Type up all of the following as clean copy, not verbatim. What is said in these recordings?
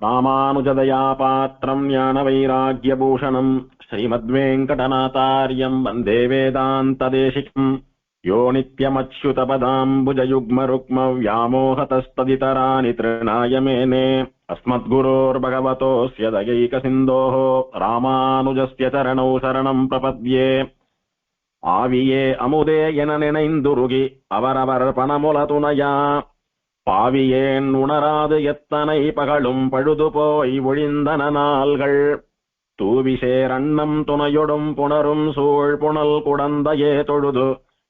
ராமானுஜதயா பாத்திரம் ஞானவைராக்யபூஷணம் ஸ்ரீமத்வேங்கடநாதார்யம் வந்தே வேதாந்ததேசிகம் யோ நித்யமச்யுதபதாம்புஜயுக்மருக்ம வியாமோகதஸ்ததிதராணி த்ருணாய மேனே அஸ்மத்குரோர்பகவதோஸ்ய தயைகசிந்தோः ராமானுஜஸ்ய சரணௌ சரணம் பிரபத்யே. ஆவியே அமுதே என நினைந்துருகி அவரவர் பணமுல துணையா பாவியேன் உணராது எத்தனை பகலும் பழுது போய் ஒழிந்தன நாள்கள் தூவிசேர் அன்னம் துணையொடும் புணரும் சூழ் புனல் குடந்தையே தொழுது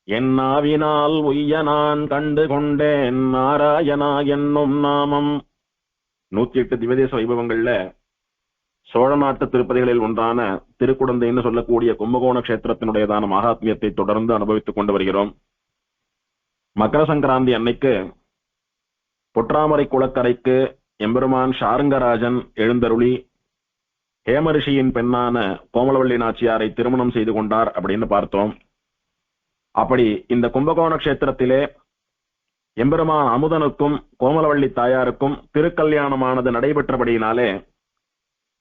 என் நாவினால் உய்ய நான் கண்டு கொண்டேன் நாராயணா என்னும் நாமம். 108 திவ்யதேச வைபவங்கள்ல சோழ நாட்டு திருப்பதிகளில் ஒன்றான திருக்குடந்தைன்னு சொல்லக்கூடிய கும்பகோண கஷேத்திரத்தினுடையதான மகாத்மியத்தை தொடர்ந்து அனுபவித்துக் கொண்டு வருகிறோம். மகர சங்கராந்தி அன்னைக்கு பொற்றாமரை குளக்கரைக்கு எம்பெருமான் ஷாருங்கராஜன் எழுந்தருளி ஹேமரிஷியின் பெண்ணான கோமலவள்ளி நாச்சியாரை திருமணம் செய்து கொண்டார் அப்படின்னு பார்த்தோம். அப்படி இந்த கும்பகோண கஷேத்திரத்திலே எம்பெருமான் அமுதனுக்கும் கோமலவள்ளி தாயாருக்கும் திருக்கல்யாணமானது நடைபெற்றபடியினாலே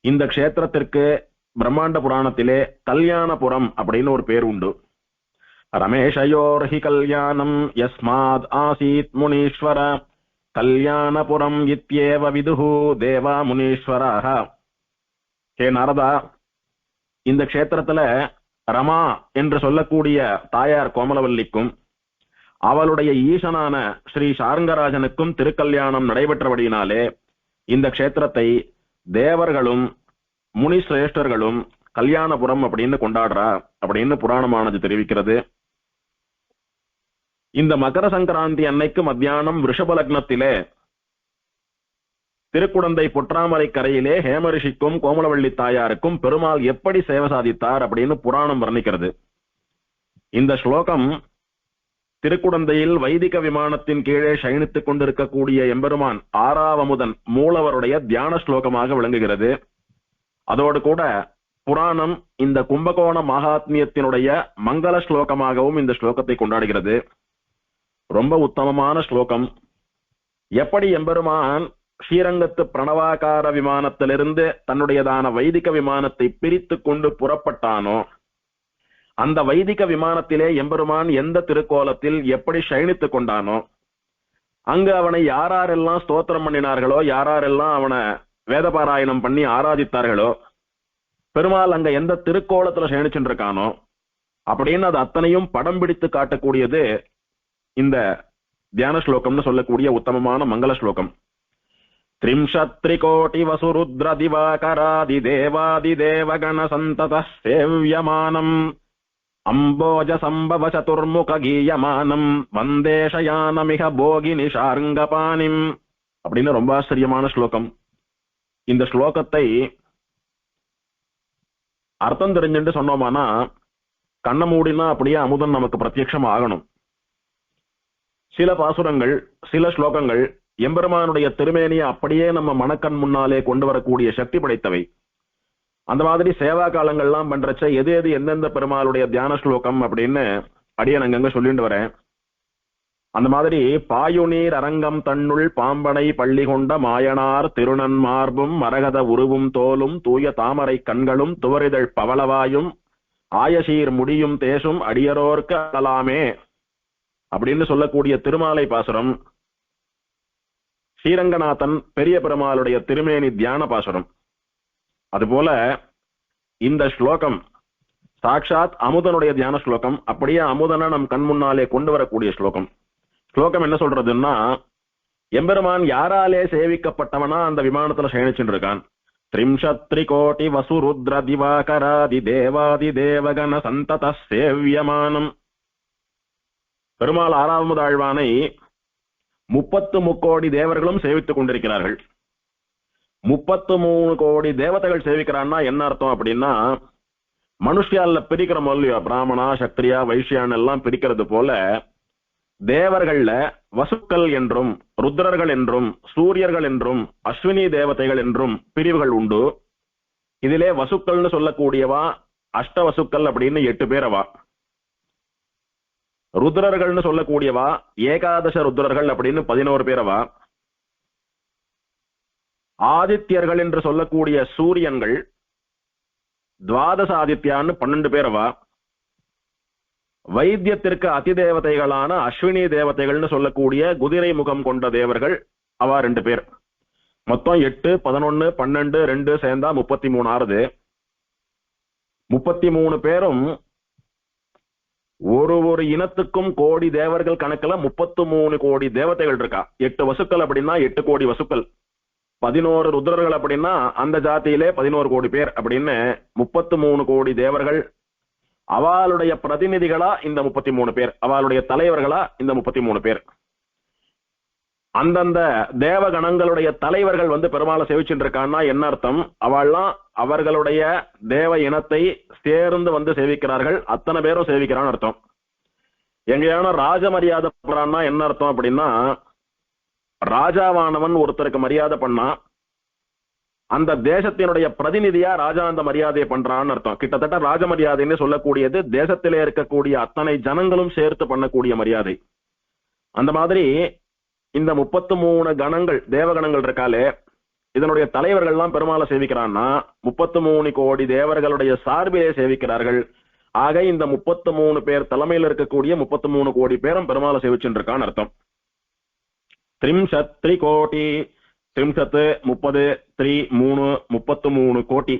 இந்த க்ஷேத்திரத்திற்கு பிரம்மாண்ட புராணத்திலே கல்யாணபுரம் அப்படின்னு ஒரு பேர் உண்டு. ரமேஷயோர்ஹி கல்யாணம் யஸ்மாத் ஆசீத் முனீஸ்வர கல்யாணபுரம் இத்யேவ விதுஹு தேவா முனீஸ்வராக. ஹே நாரதா, இந்த க்ஷேத்திரத்துல ரமா என்று சொல்லக்கூடிய தாயார் கோமலவல்லிக்கும் அவளுடைய ஈசனான ஸ்ரீ ஷாருங்கராஜனுக்கும் திருக்கல்யாணம் நடைபெற்றபடியினாலே இந்த க்ஷேத்திரத்தை தேவர்களும் முனி சிரேஷ்டர்களும் கல்யாணபுரம் அப்படின்னு கொண்டாடுறா அப்படின்னு புராணமானது தெரிவிக்கிறது. இந்த மகர சங்கராந்தி அன்னைக்கு மத்தியானம் ரிஷப லக்னத்திலே திருக்குடந்தை பொற்றாமரை கரையிலே ஹேமரிஷிக்கும் கோமலவள்ளி தாயாருக்கும் பெருமாள் எப்படி சேவை சாதித்தார் அப்படின்னு புராணம் வர்ணிக்கிறது. இந்த ஸ்லோகம் திருக்குடந்தையில் வைதிக விமானத்தின் கீழே சயனித்துக் கொண்டிருக்கக்கூடிய எம்பெருமான் ஆறாவமுதன் மூலவருடைய தியான ஸ்லோகமாக விளங்குகிறது. அதோடு கூட புராணம் இந்த கும்பகோண மகாத்மியத்தினுடைய மங்கள ஸ்லோகமாகவும் இந்த ஸ்லோகத்தை கொண்டாடுகிறது. ரொம்ப உத்தமமான ஸ்லோகம். எப்படி எம்பெருமான் ஸ்ரீரங்கத்து பிரணவாகார விமானத்திலிருந்து தன்னுடையதான வைதிக விமானத்தை பிரித்து கொண்டு புறப்பட்டானோ அந்த வைதிக விமானத்திலே எம்பெருமான் எந்த திருக்கோலத்தில் எப்படி சயனித்துக் கொண்டானோ அங்கு அவனை யாரெல்லாம் ஸ்தோத்திரம் பண்ணினார்களோ யாரெல்லாம் அவனை வேதபாராயணம் பண்ணி ஆராதித்தார்களோ பெருமாள் அங்க எந்த திருக்கோலத்துல சயனிச்சுட்டு இருக்கானோ அப்படின்னு அது அத்தனையும் படம் பிடித்து காட்டக்கூடியது இந்த தியான ஸ்லோகம்னு சொல்லக்கூடிய உத்தமமான மங்கள ஸ்லோகம். த்ரிம்ஷத்ரிகோட்டி வசுருத்ர திவாகராதி தேவாதி தேவகண சந்தத சேவ்யமானம் அம்போஜ சம்பவ சதுர்முக கீயமானம் வந்தேஷயானமிக போகினி ஷாருங்கபாணிம் அப்படின்னு ரொம்ப ஆச்சரியமான ஸ்லோகம். இந்த ஸ்லோகத்தை அர்த்தம் தெரிஞ்சுட்டு சொன்னோமானா கண்ண மூடினா அப்படியே அமுதன் நமக்கு பிரத்யட்சம் ஆகணும். சில பாசுரங்கள் சில ஸ்லோகங்கள் எம்பெருமானுடைய திருமேனியை அப்படியே நம்ம மனக்கண் முன்னாலே கொண்டு வரக்கூடிய சக்தி படைத்தவை. அந்த மாதிரி சேவா காலங்கள்லாம் பண்றச்ச எது எது எந்தெந்த பெருமாளுடைய தியான ஸ்லோகம் அப்படின்னு அடியன் அங்கங்க சொல்லிட்டு வரேன். அந்த மாதிரி பாயுநீர் அரங்கம் தன்னுள் பாம்பனை பள்ளி கொண்ட மாயனார் திருநன் மார்பும் மரகத உருவும் தோலும் தூய தாமரை கண்களும் துவரிதழ் பவளவாயும் ஆயசீர் முடியும் தேசும் அடியரோர்க்கு அழலாமே அப்படின்னு சொல்லக்கூடிய திருமாலை பாசுரம் ஸ்ரீரங்கநாதன் பெரிய பெருமாளுடைய திருமேனி தியான பாசுரம். அதுபோல இந்த ஸ்லோகம் சாட்சாத் அமுதனுடைய தியான ஸ்லோகம். அப்படியே அமுதனை நம் கண் முன்னாலே கொண்டு வரக்கூடிய ஸ்லோகம். ஸ்லோகம் என்ன சொல்றதுன்னா எம்பெருமான் யாராலே சேவிக்கப்பட்டவனா அந்த விமானத்துல சயனிச்சுட்டு இருக்கான். த்ரிம்ஷத்ரிகோட்டி வசுருத்ர திவாகராதி தேவாதி தேவகண சந்தத சேவ்யமானம். பெருமாள் ஆறாவது ஆழ்வானை 33 கோடி தேவர்களும் சேவித்துக் கொண்டிருக்கிறார்கள். 33 கோடி தேவதைகள் சேவிக்கிறான்னா என்ன அர்த்தம் அப்படின்னா மனுஷியால பிரிக்கிற மொழியோ பிராமணா சக்திரியா வைஷ்யான் எல்லாம் பிரிக்கிறது போல தேவர்கள்ல வசுக்கள் என்றும் ருத்ரர்கள் என்றும் சூரியர்கள் என்றும் அஸ்வினி தேவதைகள் என்றும் பிரிவுகள் உண்டு. இதிலே வசுக்கள்னு சொல்லக்கூடியவா அஷ்டவசுக்கள் அப்படின்னு 8 பேரவா. ருத்ரர்கள்னு சொல்லக்கூடியவா ஏகாதச ருத்ரர்கள் அப்படின்னு 11 பேரவா. ஆதித்யர்கள் என்று சொல்லக்கூடிய சூரியன்கள் துவாதச ஆதித்யான்னு 12 பேர் அவா. வைத்தியத்திற்கு அதிதேவதைகளான அஸ்வினி தேவதைகள்னு சொல்லக்கூடிய குதிரை முகம் கொண்ட தேவர்கள் அவா 2 பேர். மொத்தம் 8, 11, 12, 2 சேர்ந்தா 33 ஆறுது. 33 பேரும் ஒரு இனத்துக்கும் கோடி தேவர்கள் கணக்குல 33 கோடி தேவதைகள் இருக்கா. 8 வசுக்கள் அப்படின்னா 8 கோடி வசுக்கள், 11 ருத்ரர்கள் அப்படின்னா அந்த ஜாதியிலே 11 கோடி பேர் அப்படின்னு 33 கோடி தேவர்கள். அவளுடைய பிரதிநிதிகளா இந்த 33 பேர், அவளுடைய தலைவர்களா இந்த 33 பேர். அந்தந்த தேவகணங்களுடைய தலைவர்கள் பெருமாளை சேவிச்சுட்டு இருக்கான்னா என்ன அர்த்தம்? அவள்லாம் அவர்களுடைய தேவ இனத்தை சேர்ந்து சேவிக்கிறார்கள், அத்தனை பேரும் சேவிக்கிறான்னு அர்த்தம். எங்கேயான ராஜ மரியாதை பண்றான்னா என்ன அர்த்தம் அப்படின்னா, ராஜாவானவன் ஒருத்தருக்கு மரியாதை பண்ணா அந்த தேசத்தினுடைய பிரதிநிதியா ராஜா அந்த மரியாதையை பண்றான்னு அர்த்தம். கிட்டத்தட்ட ராஜ மரியாதைன்னு சொல்லக்கூடியது தேசத்திலே இருக்கக்கூடிய அத்தனை ஜனங்களும் சேர்த்து பண்ணக்கூடிய மரியாதை. அந்த மாதிரி இந்த 33 கணங்கள் தேவகணங்கள் இருக்காலே, இதனுடைய தலைவர்கள்லாம் பெருமாளை சேவிக்கிறான்னா 33 கோடி தேவர்களுடைய சார்பிலே சேவிக்கிறார்கள். ஆக இந்த 33 பேர் தலைமையில் இருக்கக்கூடிய 33 கோடி பேரும் பெருமாளை சேவிச்சுட்டு இருக்கான்னு அர்த்தம். திரிம்சத் கோடி, திரிம்சத்து 30, 3 33 கோடி.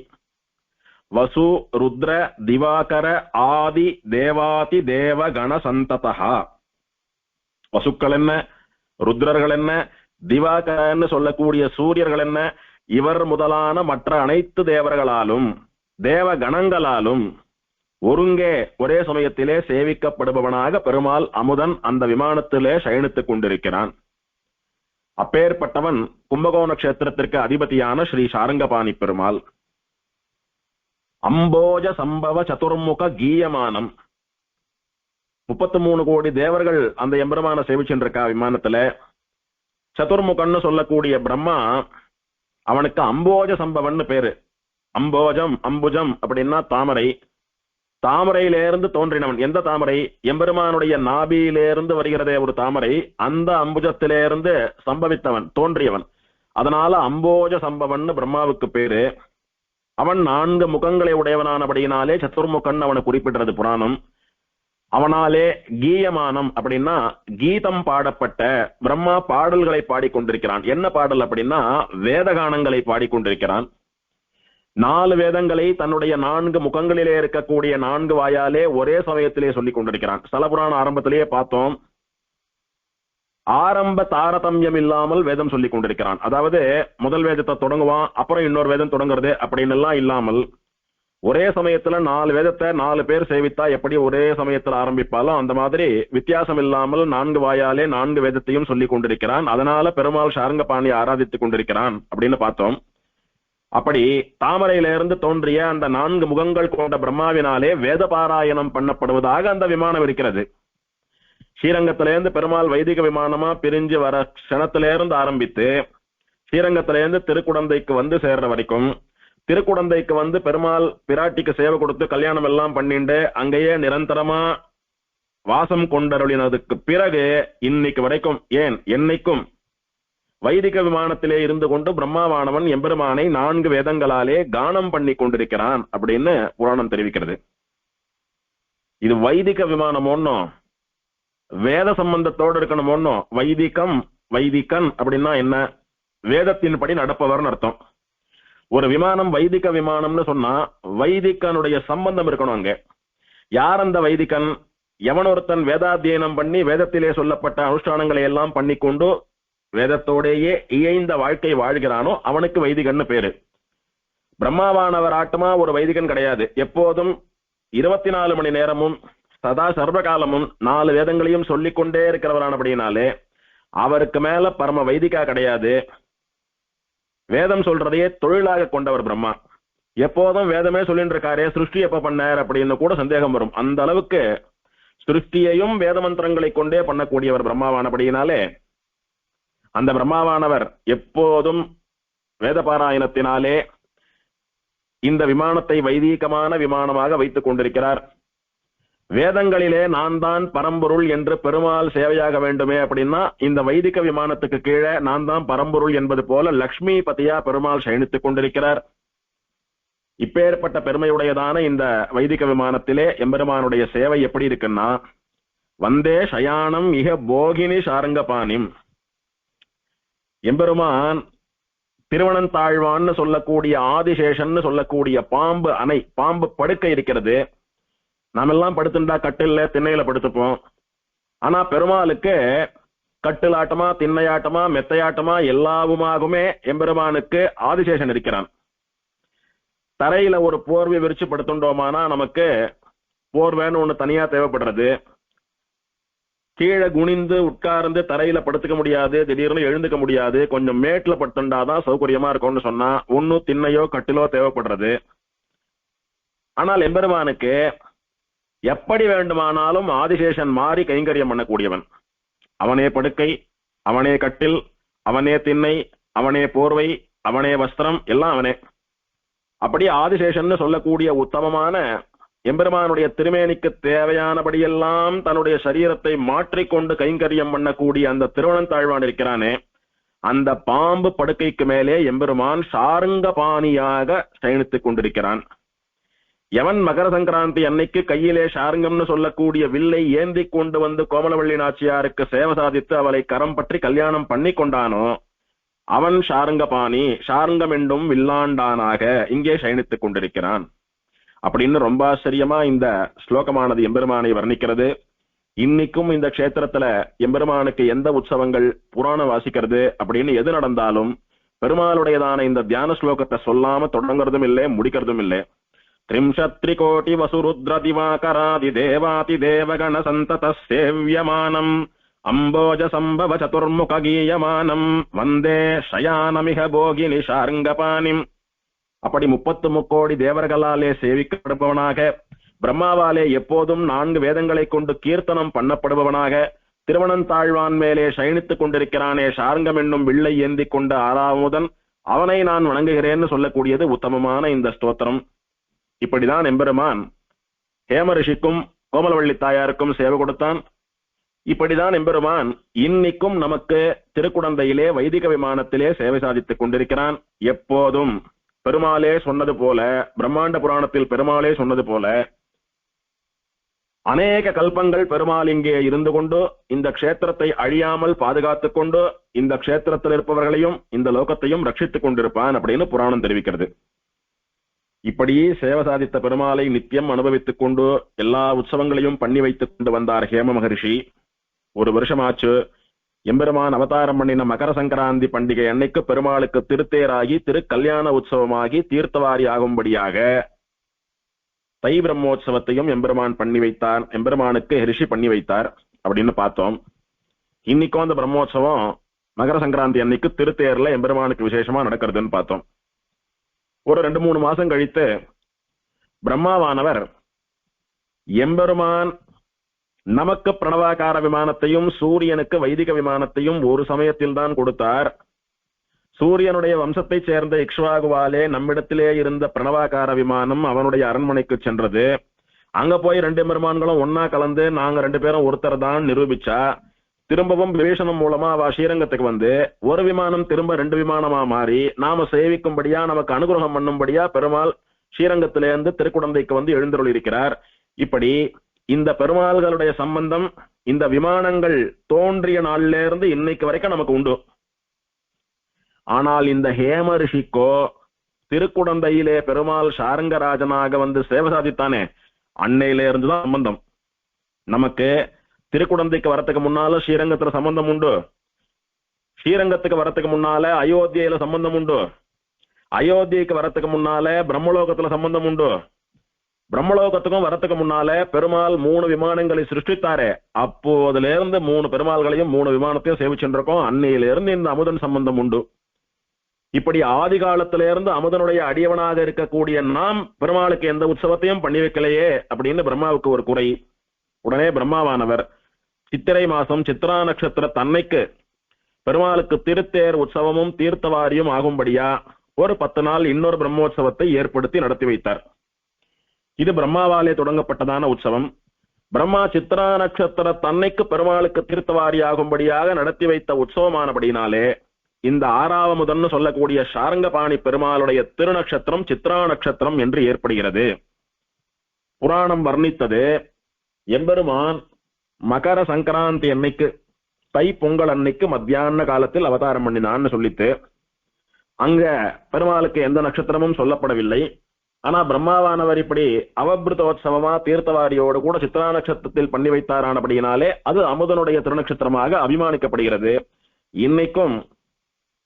வசு ருத்ர திவாகர ஆதி தேவாதி தேவ கண சந்ததா. வசுக்கள் என்ன, ருத்ரர்கள் என்ன, திவாகரன்னு சொல்லக்கூடிய சூரியர்கள் என்ன, இவர் முதலான மற்ற அனைத்து தேவர்களாலும் தேவ கணங்களாலும் ஒருங்கே ஒரே சமயத்திலே சேவிக்கப்படுபவனாக பெருமாள் அமுதன் அந்த விமானத்திலே சயனித்துக் கொண்டிருக்கிறான். அப்பேற்பட்டவன் கும்பகோண கஷேத்திரத்திற்கு அதிபதியான ஸ்ரீ சாரங்கபாணி பெருமாள். அம்போஜ சம்பவ சதுர்முக கீயமானம். 33 கோடி தேவர்கள் அந்த எம்பெருமான சேவிச்சுட்டு இருக்கா விமானத்துல. சதுர்முகன்னு சொல்லக்கூடிய பிரம்மா, அவனுக்கு அம்போஜ சம்பவன்னு பேரு. அம்போஜம் அம்புஜம் அப்படின்னா தாமரை. தாமரையிலிருந்து தோன்றினவன். எந்த தாமரை? எம்பெருமானுடைய நாபியிலிருந்து வருகிறதே ஒரு தாமரை, அந்த அம்புஜத்திலிருந்து சம்பவித்தவன், தோன்றியவன். அதனால அம்போஜ சம்பவன்னு பிரம்மாவுக்கு பேரு. அவன் 4 முகங்களை உடையவனானபடியினாலே சதுர்முகன் அவனை குறிப்பிடுறது புராணம். அவனாலே கீயமானம் அப்படின்னா கீதம் பாடப்பட்ட, பிரம்மா பாடல்களை பாடிக்கொண்டிருக்கிறான். என்ன பாடல் அப்படின்னா வேதகானங்களை பாடிக்கொண்டிருக்கிறான். 4 வேதங்களை தன்னுடைய 4 முகங்களிலே இருக்கக்கூடிய 4 வாயாலே ஒரே சமயத்திலே சொல்லிக் கொண்டிருக்கிறான். ஸ்தலபுராண ஆரம்பத்திலேயே பார்த்தோம், ஆரம்ப தாரதமியம் இல்லாமல் வேதம் சொல்லிக் கொண்டிருக்கிறான். அதாவது முதல் வேதத்தை தொடங்குவான், அப்புறம் இன்னொரு வேதம் தொடங்குறது அப்படின்னு எல்லாம் இல்லாமல் ஒரே சமயத்துல 4 வேதத்தை 4 பேர் சேவித்தா எப்படி ஒரே சமயத்துல ஆரம்பிப்பாலும் அந்த மாதிரி வித்தியாசம் இல்லாமல் 4 வாயாலே 4 வேதத்தையும் சொல்லிக் கொண்டிருக்கிறான். அதனால பெருமாள் சாரங்கபாணியை ஆராதித்துக் கொண்டிருக்கிறான் அப்படின்னு பார்த்தோம். அப்படி தாமரையிலிருந்து தோன்றிய அந்த 4 முகங்கள் கொண்ட பிரம்மாவினாலே வேத பாராயணம் பண்ணப்படுவதாக அந்த விமானம் இருக்கிறது. ஸ்ரீரங்கத்திலிருந்து பெருமாள் வைதிக விமானமா பிரிஞ்சு வர க்ஷணத்திலிருந்து ஆரம்பித்து ஸ்ரீரங்கத்திலிருந்து திருக்குடந்தைக்கு சேர்ற வரைக்கும், திருக்குடந்தைக்கு பெருமாள் பிராட்டிக்கு சேவை கொடுத்து கல்யாணம் எல்லாம் பண்ணிண்டு அங்கேயே நிரந்தரமா வாசம் கொண்டருளினதுக்கு பிறகு இன்னைக்கு வரைக்கும், ஏன் என்னைக்கும் வைதிக விமானத்திலே இருந்து கொண்டு பிரம்மாவானவன் எம்பெருமானை 4 வேதங்களாலே கானம் பண்ணி கொண்டிருக்கிறான் அப்படின்னு புராணம் தெரிவிக்கிறது. இது வைதிக விமானம் ஒன்னும் வேத சம்பந்தத்தோடு இருக்கணும் ஒன்னும். வைதிகம் வைதிகன் அப்படின்னா என்ன? வேதத்தின்படி நடப்பவர்னு அர்த்தம். ஒரு விமானம் வைதிக விமானம்னு சொன்னா வைதிகனுடைய சம்பந்தம் இருக்கணும் அங்க. யார் அந்த வைதிகன்? எவனொருத்தன் வேதாத்தியனம் பண்ணி வேதத்திலே சொல்லப்பட்ட அனுஷ்டானங்களை எல்லாம் பண்ணிக்கொண்டு வேதத்தோடேயே இயைந்த வாழ்க்கை வாழ்கிறானோ அவனுக்கு வைதிகன்னு பேரு. பிரம்மாவானவர் ஆட்டமா ஒரு வைதிகன் கிடையாது. எப்போதும் 24 மணி நேரமும் சதா சர்வகாலமும் 4 வேதங்களையும் சொல்லிக்கொண்டே இருக்கிறவரானபடினாலே அவருக்கு மேல பரம வைதிகா கிடையாது. வேதம் சொல்றதையே தொழிலாக கொண்டவர் பிரம்மா. எப்போதும் வேதமே சொல்லிட்டு இருக்காரே, சிருஷ்டி எப்ப பண்ணார் அப்படின்னு கூட சந்தேகம் வரும். அந்த அளவுக்கு சிருஷ்டியையும் வேத மந்திரங்களை கொண்டே பண்ணக்கூடியவர் பிரம்மாவானபடியினாலே அந்த பிரம்மாவானவர் எப்போதும் வேத பாராயணத்தினாலே இந்த விமானத்தை வைதீகமான விமானமாக வைத்துக் கொண்டிருக்கிறார். வேதங்களிலே நான் தான் பரம்பொருள் என்று பெருமாள் சேவையாக வேண்டுமே அப்படின்னா இந்த வைதிக விமானத்துக்கு கீழே நான் தான் பரம்பொருள் என்பது போல லக்ஷ்மி பதியா பெருமாள் சயனித்துக் கொண்டிருக்கிறார். இப்பேற்பட்ட பெருமையுடையதான இந்த வைதிக விமானத்திலே எம்பெருமானுடைய சேவை எப்படி இருக்குன்னா, வந்தே சயானம் இக போகினி சாரங்கபாணிம். எம்பெருமான் திருவனந்தாழ்வான்னு சொல்லக்கூடிய ஆதிசேஷன் சொல்லக்கூடிய பாம்பு அணை, பாம்பு படுக்கை இருக்கிறது. நாமெல்லாம் படுத்துட்டா கட்டில்ல திண்ணையில படுத்துப்போம். ஆனா பெருமாளுக்கு கட்டிலாட்டமா திண்ணையாட்டமா மெத்தையாட்டமா எல்லாவுமாகுமே எம்பெருமானுக்கு ஆதிசேஷன் இருக்கிறான். தரையில ஒரு போர்வை விரிச்சு படுத்துட்டோமானா நமக்கு போர்வேன்னு ஒண்ணு தனியா தேவைப்படுறது. கீழே குனிந்து உட்கார்ந்து தரையில படுத்துக்க முடியாது, திடீர்னு எழுந்துக்க முடியாது, கொஞ்சம் மேட்ல படுத்துண்டாதான் சௌகரியமா இருக்கும்னு சொன்னா ஒன்னு திண்ணையோ கட்டிலோ தேவைப்படுறது. ஆனால் எம்பெருமானுக்கு எப்படி வேண்டுமானாலும் ஆதிசேஷன் மாறி கைங்கரியம் பண்ணக்கூடியவன். அவனே படுக்கை, அவனே கட்டில், அவனே திண்ணை, அவனே போர்வை, அவனே வஸ்திரம், எல்லாம் அவனே. அப்படி ஆதிசேஷன் சொல்லக்கூடிய உத்தமமான எம்பெருமானுடைய திருமேனிக்கு தேவையானபடியெல்லாம் தன்னுடைய சரீரத்தை மாற்றிக்கொண்டு கைங்கரியம் பண்ணக்கூடிய அந்த திருவனந்தாழ்வான் இருக்கிறானே, அந்த பாம்பு படுக்கைக்கு மேலே எம்பெருமான் சாருங்கபாணியாக சயனித்துக் கொண்டிருக்கிறான். எவன் மகர சங்கராந்தி அன்னைக்கு கையிலே சாருங்கம்னு சொல்லக்கூடிய வில்லை ஏந்தி கொண்டு வந்து கோமலவள்ளி நாச்சியாருக்கு சேவை சாதித்து அவளை கரம் பற்றி கல்யாணம் பண்ணி கொண்டானோ அவன் சாருங்கபாணி, சாருங்கம் என்றும் வில்லாண்டானாக இங்கே சயனித்துக் கொண்டிருக்கிறான் அப்படின்னு ரொம்ப ஆச்சரியமா இந்த ஸ்லோகமானது எம்பெருமானை வர்ணிக்கிறது. இன்னைக்கும் இந்த க்ஷேத்திரத்துல எம்பெருமானுக்கு எந்த உற்சவங்கள் புராணம் வாசிக்கிறது அப்படின்னு எது நடந்தாலும் பெருமாளுடையதான இந்த தியான ஸ்லோகத்தை சொல்லாம தொடங்குறதும் இல்லை, முடிக்கிறதும் இல்லை. त्रिंशत्त्रिकोटि वसुरुद्र दिवाकरादि देवाति देवगण संतत सेव्यमानम् अम्बोज संभव चतुर्मुख गीयमानम् वन्दे शयानमिह போகினி சாருங்கபாணிம். அப்படி 33 கோடி தேவர்களாலே சேவிக்கப்படுபவனாக, பிரம்மாவாலே எப்போதும் 4 வேதங்களை கொண்டு கீர்த்தனம் பண்ணப்படுபவனாக திருவனந்தாழ்வான் மேலே சயனித்துக் கொண்டிருக்கிறானே சாருங்கம் என்னும் வில்லை ஏந்தி கொண்ட ஆறாவமுதன், அவனை நான் வணங்குகிறேன்னு சொல்லக்கூடியது உத்தமமான இந்த ஸ்தோத்திரம். இப்படிதான் எம்பெருமான் ஹேம ரிஷிக்கும் கோமலவள்ளி தாயாருக்கும் சேவை கொடுத்தான். இப்படிதான் எம்பெருமான் இன்னைக்கும் நமக்கு திருக்குடந்தையிலே வைதிக விமானத்திலே சேவை சாதித்துக் கொண்டிருக்கிறான். எப்போதும் பெருமாளே சொன்னது போல, பிரம்மாண்ட புராணத்தில் பெருமாளே சொன்னது போல, அநேக கல்பங்கள் பெருமாள் இங்கே இருந்து கொண்டு இந்த க்ஷேத்திரத்தை அழியாமல் பாதுகாத்துக் கொண்டு இந்த க்ஷேத்திரத்தில் இருப்பவர்களையும் இந்த லோகத்தையும் ரட்சித்துக் கொண்டிருப்பான் அப்படின்னு புராணம் தெரிவிக்கிறது. இப்படியே சேவை சாதித்த பெருமாளை நித்தியம் அனுபவித்துக் கொண்டு எல்லா உற்சவங்களையும் பண்ணி வைத்துக் கொண்டு வந்தார் ஹேம மகரிஷி. ஒரு வருஷமாச்சு. எம்பெருமான் அவதாரம் பண்ணின மகர சங்கராந்தி பண்டிகை அன்னைக்கு பெருமாளுக்கு திருத்தேராகி திருக்கல்யாண உற்சவமாகி தீர்த்தவாரி ஆகும்படியாக தை பிரம்மோற்சவத்தையும் எம்பெருமான் பண்ணி வைத்தார். எம்பெருமானுக்கு ரிஷி பண்ணி வைத்தார் அப்படின்னு பார்த்தோம். இன்னைக்கும் அந்த பிரம்மோற்சவம் மகர சங்கராந்தி அன்னைக்கு திருத்தேர்ல எம்பெருமானுக்கு விசேஷமா நடக்கிறதுன்னு பார்த்தோம். ஒரு 2-3 மாசம் கழித்து பிரம்மாவானவர் எம்பெருமான் நமக்கு பிரணவாகார விமானத்தையும் சூரியனுக்கு வைதிக விமானத்தையும் ஒரு சமயத்தில் தான் கொடுத்தார். சூரியனுடைய வம்சத்தைச் சேர்ந்த இக்ஷ்வாகுவாலே நம்மிடத்திலே இருந்த பிரணவாகார விமானம் அவனுடைய அரண்மனைக்கு சென்றது. அங்க போய் 2 எம்பெருமான்களும் ஒன்னா கலந்து நாங்க 2 பேரும் ஒருத்தர் தான் நிரூபிச்சா, திரும்பவும் விவேஷனம் மூலமா அவ ஸ்ரீரங்கத்துக்கு வந்து ஒரு விமானம் திரும்ப 2 விமானமா மாறி நாம சேவிக்கும்படியா நமக்கு அனுகிரகம் பண்ணும்படியா பெருமாள் ஸ்ரீரங்கத்திலிருந்து திருக்குடந்தைக்கு வந்து எழுந்தருள் இருக்கிறார். இப்படி இந்த பெருமாள்களுடைய சம்பந்தம் இந்த விமானங்கள் தோன்றிய நாள்ல இருந்து இன்னைக்கு வரைக்கும் நமக்கு உண்டு. ஆனால் இந்த ஹேம ரிஷிக்கோ திருக்குடந்தையிலே பெருமாள் சாரங்கராஜனாக வந்து சேவை சாதித்தானே, அன்னையில இருந்துதான் சம்பந்தம். நமக்கு திருக்குடந்தைக்கு வரத்துக்கு முன்னால ஸ்ரீரங்கத்துல சம்பந்தம் உண்டு, ஸ்ரீரங்கத்துக்கு வரத்துக்கு முன்னால அயோத்தியில சம்பந்தம் உண்டு, அயோத்திக்கு வரத்துக்கு முன்னால பிரம்மலோகத்துல சம்பந்தம் உண்டு, பிரம்மலோகத்துக்கும் வரத்துக்கு முன்னால பெருமாள் 3 விமானங்களை சிருஷ்டித்தாரே, அப்போதுல இருந்து 3 பெருமாள்களையும் 3 விமானத்தையும் சேவிச்சுருக்கோம். அன்னையில இருந்து இந்த அமுதன் சம்பந்தம் உண்டு. இப்படி ஆதி காலத்தில இருந்து அமுதனுடைய அடியவனாக இருக்கக்கூடிய நாம் பெருமாளுக்கு எந்த உற்சவத்தையும் பண்ணி வைக்கலையே அப்படின்னு பிரம்மாவுக்கு ஒரு குறை. உடனே பிரம்மாவானவர் சித்திரை மாசம் சித்ரா நட்சத்திர தன்னைக்கு பெருமாளுக்கு திருத்தேர் உற்சவமும் தீர்த்தவாரியும் ஆகும்படியா ஒரு 10 நாள் இன்னொரு பிரம்மோற்சவத்தை ஏற்படுத்தி நடத்தி வைத்தார். இது பிரம்மாவாலே தொடங்கப்பட்டதான உற்சவம். பிரம்மா சித்ரா நட்சத்திர தன்னைக்கு பெருமாளுக்கு தீர்த்தவாரியாகும்படியாக நடத்தி வைத்த உற்சவமானபடினாலே இந்த ஆறாவமுதன்னு சொல்லக்கூடிய சாரங்கபாணி பெருமாளுடைய திருநட்சத்திரம் சித்ரா நட்சத்திரம் என்று ஏற்படுகிறது. புராணம் வர்ணித்தது எம்பெருமான் மகர சங்கராந்தி அன்னைக்கு தை பொங்கல் அன்னைக்கு மத்தியான காலத்தில் அவதாரம் பண்ணினான்னு சொல்லிட்டு அங்க பெருமாளுக்கு எந்த நட்சத்திரமும் சொல்லப்படவில்லை. ஆனா பிரம்மாவானவர் இப்படி அவபிருதோத்சவமா தீர்த்தவாரியோடு கூட சித்ரா நட்சத்திரத்தில் பண்ணி வைத்தாரானபடியினாலே அது அமுதனுடைய திருநட்சத்திரமாக அபிமானிக்கப்படுகிறது. இன்னைக்கும்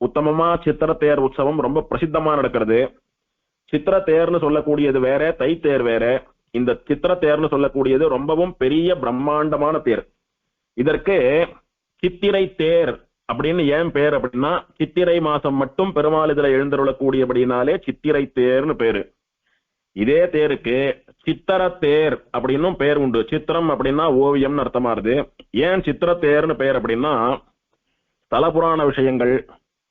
உத்தமமா சித்திர தேர் உற்சவம் ரொம்ப பிரசித்தமா நடக்கிறது. சித்திர தேர்னு சொல்லக்கூடியது வேற, தை தேர் வேற. இந்த சித்திர தேர்னு சொல்லக்கூடியது ரொம்பவும் பெரிய பிரம்மாண்டமான தேர். இதற்கு சித்திரை தேர் அப்படின்னு ஏன் பேர் அப்படின்னா, சித்திரை மாசம் மட்டும் பெருமாள் இதுல எழுந்தருளக்கூடியபடினாலே சித்திரை தேர்னு பேரு. இதே தேருக்கு சித்திர தேர் அப்படின்னும் பேர் உண்டு. சித்திரம் அப்படின்னா ஓவியம்னு அர்த்தமாறுது. ஏன் சித்திர தேர்னு பேர் அப்படின்னா, தலபுராண விஷயங்கள்,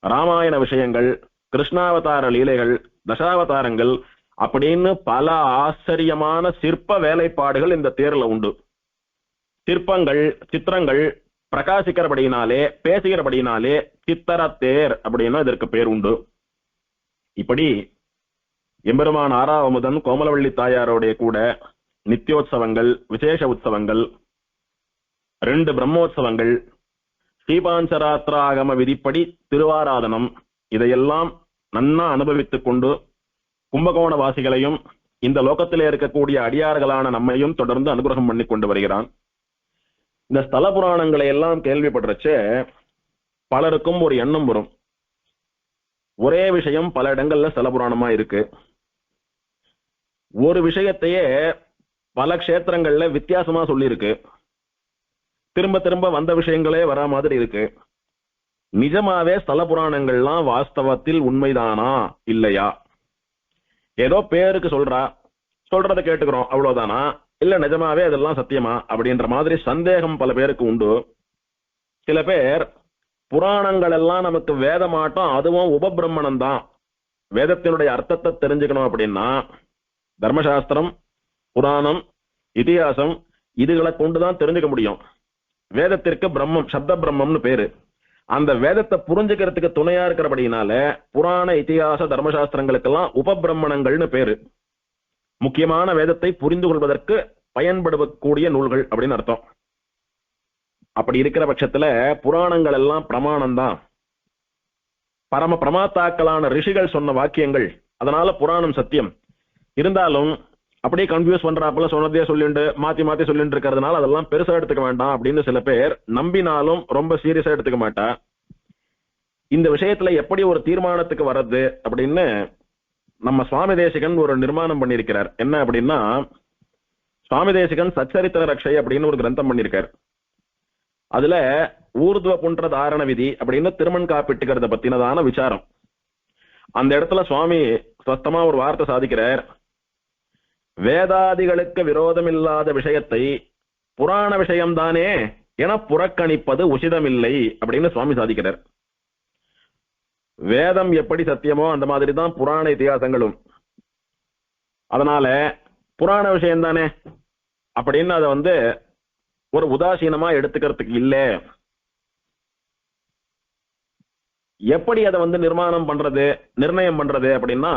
ராமாயண விஷயங்கள், கிருஷ்ணாவதார லீலைகள், தசாவதாரங்கள் அப்படின்னு பல ஆச்சரியமான சிற்ப வேலைப்பாடுகள் இந்த தேர்ல உண்டு. சிற்பங்கள், சித்திரங்கள் பிரகாசிக்கிறபடினாலே, பேசுகிறபடினாலே சித்திர தேர் அப்படின்னா இதற்கு பேர் உண்டு. இப்படி எம்பெருமான் ஆறாவமுதன் கோமலவள்ளி தாயாரோடைய கூட நித்தியோத்சவங்கள், விசேஷ உற்சவங்கள், 2 பிரம்மோற்சவங்கள், ஸ்ரீபாஞ்சராத்திராகம விதிப்படி திருவாராதனம், இதையெல்லாம் நன்னா அனுபவித்துக் கொண்டு கும்பகோண வாசிகளையும் இந்த லோகத்திலே இருக்கக்கூடிய அடியார்களான நம்மையும் தொடர்ந்து அனுகிரகம் பண்ணி கொண்டு வருகிறான். இந்த ஸ்தல புராணங்களை எல்லாம் கேள்விப்படுறச்சே பலருக்கும் ஒரு எண்ணம் வரும், ஒரே விஷயம் பல இடங்கள்ல ஸ்தல புராணமா இருக்கு. ஒரு விஷயத்தையே பல க்ஷேத்திரங்கள்ல வித்தியாசமா சொல்லியிருக்கு. திரும்ப திரும்ப வந்த விஷயங்களே வரா மாதிரி இருக்கு. நிஜமாவே ஸ்தல புராணங்கள்லாம் வாஸ்தவத்தில் உண்மைதானா இல்லையா? ஏதோ பேருக்கு சொல்றத கேட்டுக்கிறோம் அவ்வளவுதானா, இல்ல நிஜமாவே அதெல்லாம் சத்தியமா அப்படின்ற மாதிரி சந்தேகம் பல பேருக்கு உண்டு. சில பேர் புராணங்கள் எல்லாம் நமக்கு வேதமாட்டம், அதுவும் உபபிரம்மணம் தான், வேதத்தினுடைய அர்த்தத்தை தெரிஞ்சுக்கணும் அப்படின்னா தர்மசாஸ்திரம், புராணம், இதிகாசம் இதுகளை கொண்டுதான் தெரிஞ்சுக்க முடியும். வேதத்திற்கு பிரம்மம், சப்த பிரம்மம்னு பேரு. அந்த வேதத்தை புரிஞ்சுக்கிறதுக்கு துணையா இருக்கிறபடினால புராண, இதிகாச, தர்மசாஸ்திரங்களுக்கெல்லாம் உபபிரம்மணங்கள்னு பேரு. முக்கியமான வேதத்தை புரிந்து கொள்வதற்கு பயன்படக்கூடிய நூல்கள் அப்படின்னு அர்த்தம். அப்படி இருக்கிற பட்சத்துல புராணங்கள் எல்லாம் பிரமாணம் தான், பரம பிரமாத்தாக்களான ரிஷிகள் சொன்ன வாக்கியங்கள். அதனால புராணம் சத்தியம். இருந்தாலும் அப்படியே கன்ஃபியூஸ் பண்றாப்புல சொன்னதே சொல்லிட்டு மாத்தி மாத்தி சொல்லிட்டு இருக்கிறதுனால அதெல்லாம் பெருசா எடுத்துக்க வேண்டாம் அப்படின்னு சில பேர் நம்பினாலும் ரொம்ப சீரியஸா எடுத்துக்க மாட்டா. இந்த விஷயத்துல எப்படி ஒரு தீர்மானத்துக்கு வர்றது அப்படின்னு நம்ம சுவாமி தேசிகன் ஒரு நிர்மாணம் பண்ணியிருக்கிறார். என்ன அப்படின்னா, சுவாமி தேசிகன் சச்சரித்திர ரக்ஷை அப்படின்னு ஒரு கிரந்தம் பண்ணியிருக்கார். அதுல ஊர்துவ புன்ற தாரண விதி அப்படின்னு திருமண் காப்பிட்டுக்கிறத பத்தினதான விசாரம். அந்த இடத்துல சுவாமி ஸ்பஷ்டமா ஒரு வார்த்தை சாதிக்கிறார், வேதாதிகளுக்கு விரோதம் இல்லாத விஷயத்தை புராண விஷயம்தானே என புறக்கணிப்பது உசிதமில்லை அப்படின்னு சுவாமி சாதிக்கிறார். வேதம் எப்படி சத்தியமோ அந்த மாதிரி தான் புராண இதிகாசங்களும். அதனால புராண விஷயம் தானே அப்படின்னு அதை ஒரு உதாசீனமா எடுத்துக்கிறதுக்கு இல்ல. எப்படி அதை நிர்மாணம் பண்றது, நிர்ணயம் பண்றது அப்படின்னா,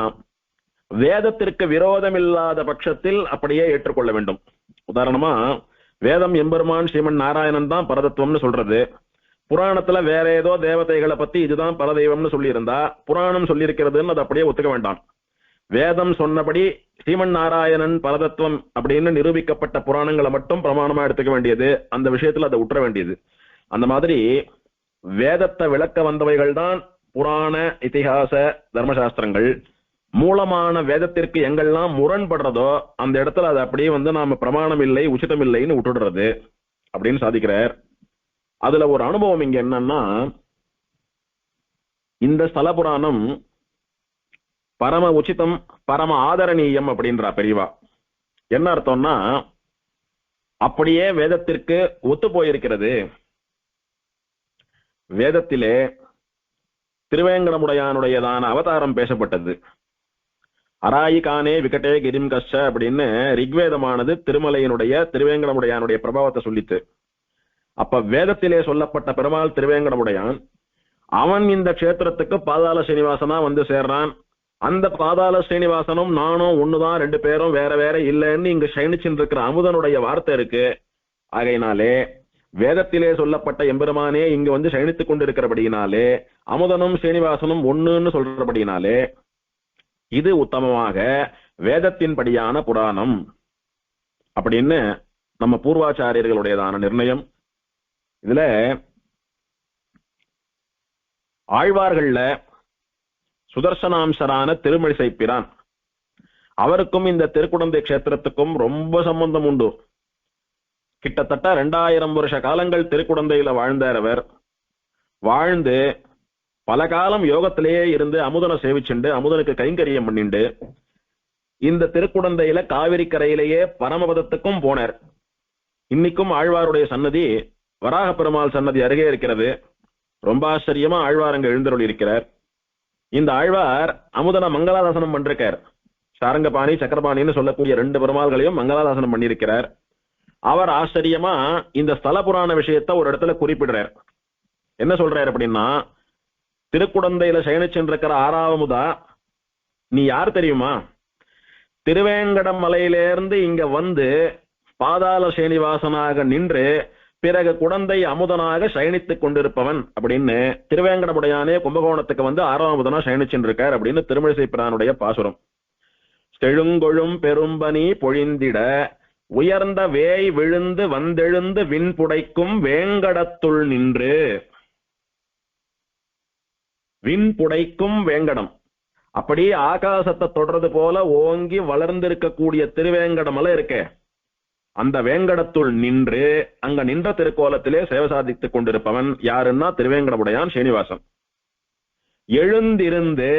வேதத்திற்கு விரோதம் இல்லாத பட்சத்தில் அப்படியே ஏற்றுக்கொள்ள வேண்டும். உதாரணமா வேதம் எம்பெருமான் ஸ்ரீமன் நாராயணன் தான் பரதத்துவம்னு சொல்றது, புராணத்துல வேற ஏதோ தேவதைகளை பத்தி இதுதான் பரதெய்வம்னு சொல்லி இருந்தா புராணம் சொல்லி இருக்கிறதுன்னு அதை அப்படியே ஒத்துக்க வேண்டாம். வேதம் சொன்னபடி ஸ்ரீமன் நாராயணன் பரதத்துவம் அப்படின்னு நிரூபிக்கப்பட்ட புராணங்களை மட்டும் பிரமாணமா எடுத்துக்க வேண்டியது, அந்த விஷயத்துல அதை உற்ற வேண்டியது. அந்த மாதிரி வேதத்தை விளக்க வந்தவைகள் தான் புராண, இதிகாச, தர்மசாஸ்திரங்கள். மூலமான வேதத்திற்கு எங்கெல்லாம் முரண்படுறதோ அந்த இடத்துல அது அப்படியே நாம பிரமாணம் இல்லை, உச்சிதம் இல்லைன்னு விட்டுடுறது அப்படின்னு சாதிக்கிறார். அதுல ஒரு அனுபவம் இங்க என்னன்னா, இந்த ஸ்தல புராணம் பரம உச்சிதம், பரம ஆதரணீயம் அப்படின்றா பெரியவா. என்ன அர்த்தம்னா, அப்படியே வேதத்திற்கு ஒத்து போயிருக்கிறது. வேதத்திலே திருவேங்கடமுடையானுடையதான அவதாரம் பேசப்பட்டது. அராயிகானே விகடே கிரிம் கஷ்ட அப்படின்னு ரிக்வேதமானது திருமலையினுடைய திருவேங்கடமுடையானுடைய பிரபாவத்தை சொல்லித்து. அப்ப வேதத்திலே சொல்லப்பட்ட பெருமாள் திருவேங்கடமுடையான் அவன் இந்த க்ஷேத்திரத்துக்கு பாதாள ஸ்ரீனிவாசனா வந்து சேர்றான். அந்த பாதாள ஸ்ரீனிவாசனும் நானும் ஒண்ணுதான், ரெண்டு பேரும் வேற வேற இல்லைன்னு இங்க சயனிச்சுட்டு இருக்கிற அமுதனுடைய வார்த்தை இருக்கு. ஆகையினாலே வேதத்திலே சொல்லப்பட்ட எம்பெருமானே இங்க வந்து சயனித்துக் கொண்டிருக்கிறபடியினாலே அமுதனும் ஸ்ரீனிவாசனும் ஒண்ணுன்னு சொல்றபடியினாலே இது உத்தமமாக வேதத்தின்படியான புராணம் அப்படின்னு நம்ம பூர்வாச்சாரியர்களுடையதான நிர்ணயம். இதுல ஆழ்வார்கள்ல சுதர்சனாம்சரான திருமழிசை பிரான் அவருக்கும் இந்த திருக்குடந்தை கஷேத்திரத்துக்கும் ரொம்ப சம்பந்தம் உண்டு. கிட்டத்தட்ட 2000 வருஷ காலங்கள் திருக்குடந்தையில வாழ்ந்தார். அவர் வாழ்ந்து பல காலம் யோகத்திலேயே இருந்து அமுதனை சேவிச்சுண்டு அமுதனுக்கு கைங்கரியம் பண்ணிண்டு இந்த திருக்குடந்தையில காவிரி கரையிலேயே பரமபதத்துக்கும் போனார். இன்னைக்கும் ஆழ்வாருடைய சன்னதி வராக பெருமாள் சன்னதி அருகே இருக்கிறது. ரொம்ப ஆச்சரியமா ஆழ்வார் அங்க எழுந்தருள் இருக்கிறார். இந்த ஆழ்வார் அமுதன மங்களாதாசனம் பண்ணிருக்கார். சாரங்கபாணி சக்கரபாணின்னு சொல்லக்கூடிய 2 பெருமாள்களையும் மங்களாதாசனம் பண்ணியிருக்கிறார். அவர் ஆச்சரியமா இந்த ஸ்தல புராண விஷயத்த ஒரு இடத்துல குறிப்பிடுறார். என்ன சொல்றாரு அப்படின்னா, திருக்குடந்தையில சயனிச்சென்றிருக்கிற ஆறாவமுதா நீ யார் தெரியுமா? திருவேங்கடம் மலையிலிருந்து இங்க வந்து பாதாள ஸ்ரீனிவாசனாக நின்று பிறகு குடந்தை அமுதனாக சயனித்துக் கொண்டிருப்பவன் அப்படின்னு திருவேங்கடமுடையானே கும்பகோணத்துக்கு வந்து 6ஆம் அமுதனா சயனிச்சென்றிருக்கார் அப்படின்னு திருமழிசை பிரானுடைய பாசுரம். செழுங்கொழும் பெரும்பனி பொழிந்திட உயர்ந்த வேய் விழுந்து வந்தெழுந்து விண்புடைக்கும் வேங்கடத்துள் நின்று. விண்புடைக்கும் வேங்கடம், அப்படி ஆகாசத்தை தொடர்றது போல ஓங்கி வளர்ந்திருக்கக்கூடிய திருவேங்கடமலை இருக்க, அந்த வேங்கடத்துள் நின்று அங்க நின்ற திருக்கோலத்திலே சேவை சாதித்துக் கொண்டிருப்பவன் யாருன்னா திருவேங்கடமுடையான் ஸ்ரீனிவாசன். எழுந்திருந்து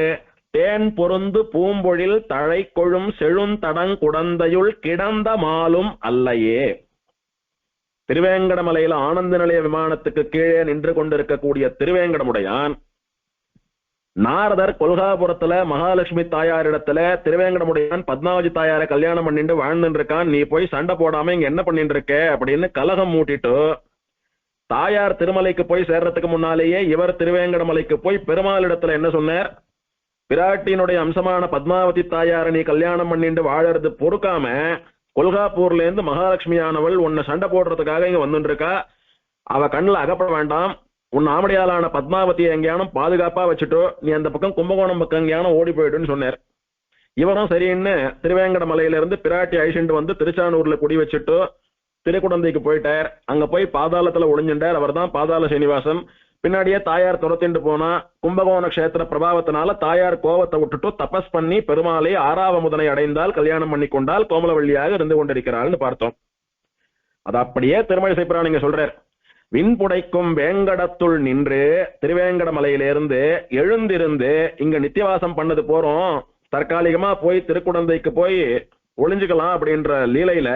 தேன் பொருந்து பூம்பொழில் தழை கொழும் செழுந்தடங் குடந்தையுள் கிடந்த மாலும் அல்லையே. திருவேங்கடமலையில ஆனந்த நிலைய விமானத்துக்கு கீழே நின்று கொண்டிருக்கக்கூடிய திருவேங்கடமுடையான் நாரதர் கொல்காபுரத்துல மகாலட்சுமி தாயாரிடத்துல திருவேங்கடமுடையான் பத்மாவதி தாயாரை கல்யாணம் பண்ணிட்டு வாழ்ந்துட்டு இருக்கான், நீ போய் சண்டை போடாம இங்க என்ன பண்ணிட்டு இருக்க அப்படின்னு கலகம் மூட்டிட்டு தாயார் திருமலைக்கு போய் சேர்றதுக்கு முன்னாலேயே இவர் திருவேங்கடமலைக்கு போய் பெருமாளிடத்துல என்ன சொன்னார்? பிராட்டியினுடைய அம்சமான பத்மாவதி தாயாரை நீ கல்யாணம் பண்ணிட்டு வாழறது பொறுக்காம கொல்காப்பூர்ல இருந்து மகாலட்சுமியானவள் உன்னை சண்டை போடுறதுக்காக இங்க வந்துட்டு இருக்கா, அவ கண்ணுல அகப்பட வேண்டாம், உன் ஆமடியாலான பத்மாவதியை எங்கேயானும் பாதுகாப்பா வச்சுட்டோ நீ அந்த பக்கம் கும்பகோணம் பக்கம் எங்கேயானும் ஓடி போயிடுன்னு சொன்னார். இவரும் சரின்னு திருவேங்கடமலையில இருந்து பிராட்டி அழிச்சுட்டு வந்து திருச்சானூர்ல குடி வச்சுட்டு திருக்குடந்தைக்கு போயிட்டார். அங்க போய் பாதாளத்துல ஒளிஞ்சுட்டார். அவர் தான் பாதாள சீனிவாசன். பின்னாடியே தாயார் துரத்திண்டு போனா கும்பகோண கஷேத்திர பிரபாவத்தினால தாயார் கோவத்தை விட்டுட்டு தபஸ் பண்ணி பெருமாளை 6ஆம் அமுதனை அடைந்தால் கல்யாணம் பண்ணி கொண்டால் கோமலவள்ளியாக இருந்து கொண்டிருக்கிறாள்னு பார்த்தோம். அது அப்படியே திருமழிசை பிரான் இங்க சொல்றார். விண்புடைக்கும் வேங்கடத்துள் நின்று திருவேங்கடமலையிலிருந்து எழுந்திருந்து இங்க நித்தியவாசம் பண்ணது போறோம், தற்காலிகமா போய் திருக்குடந்தைக்கு போய் ஒளிஞ்சுக்கலாம் அப்படின்ற லீலையில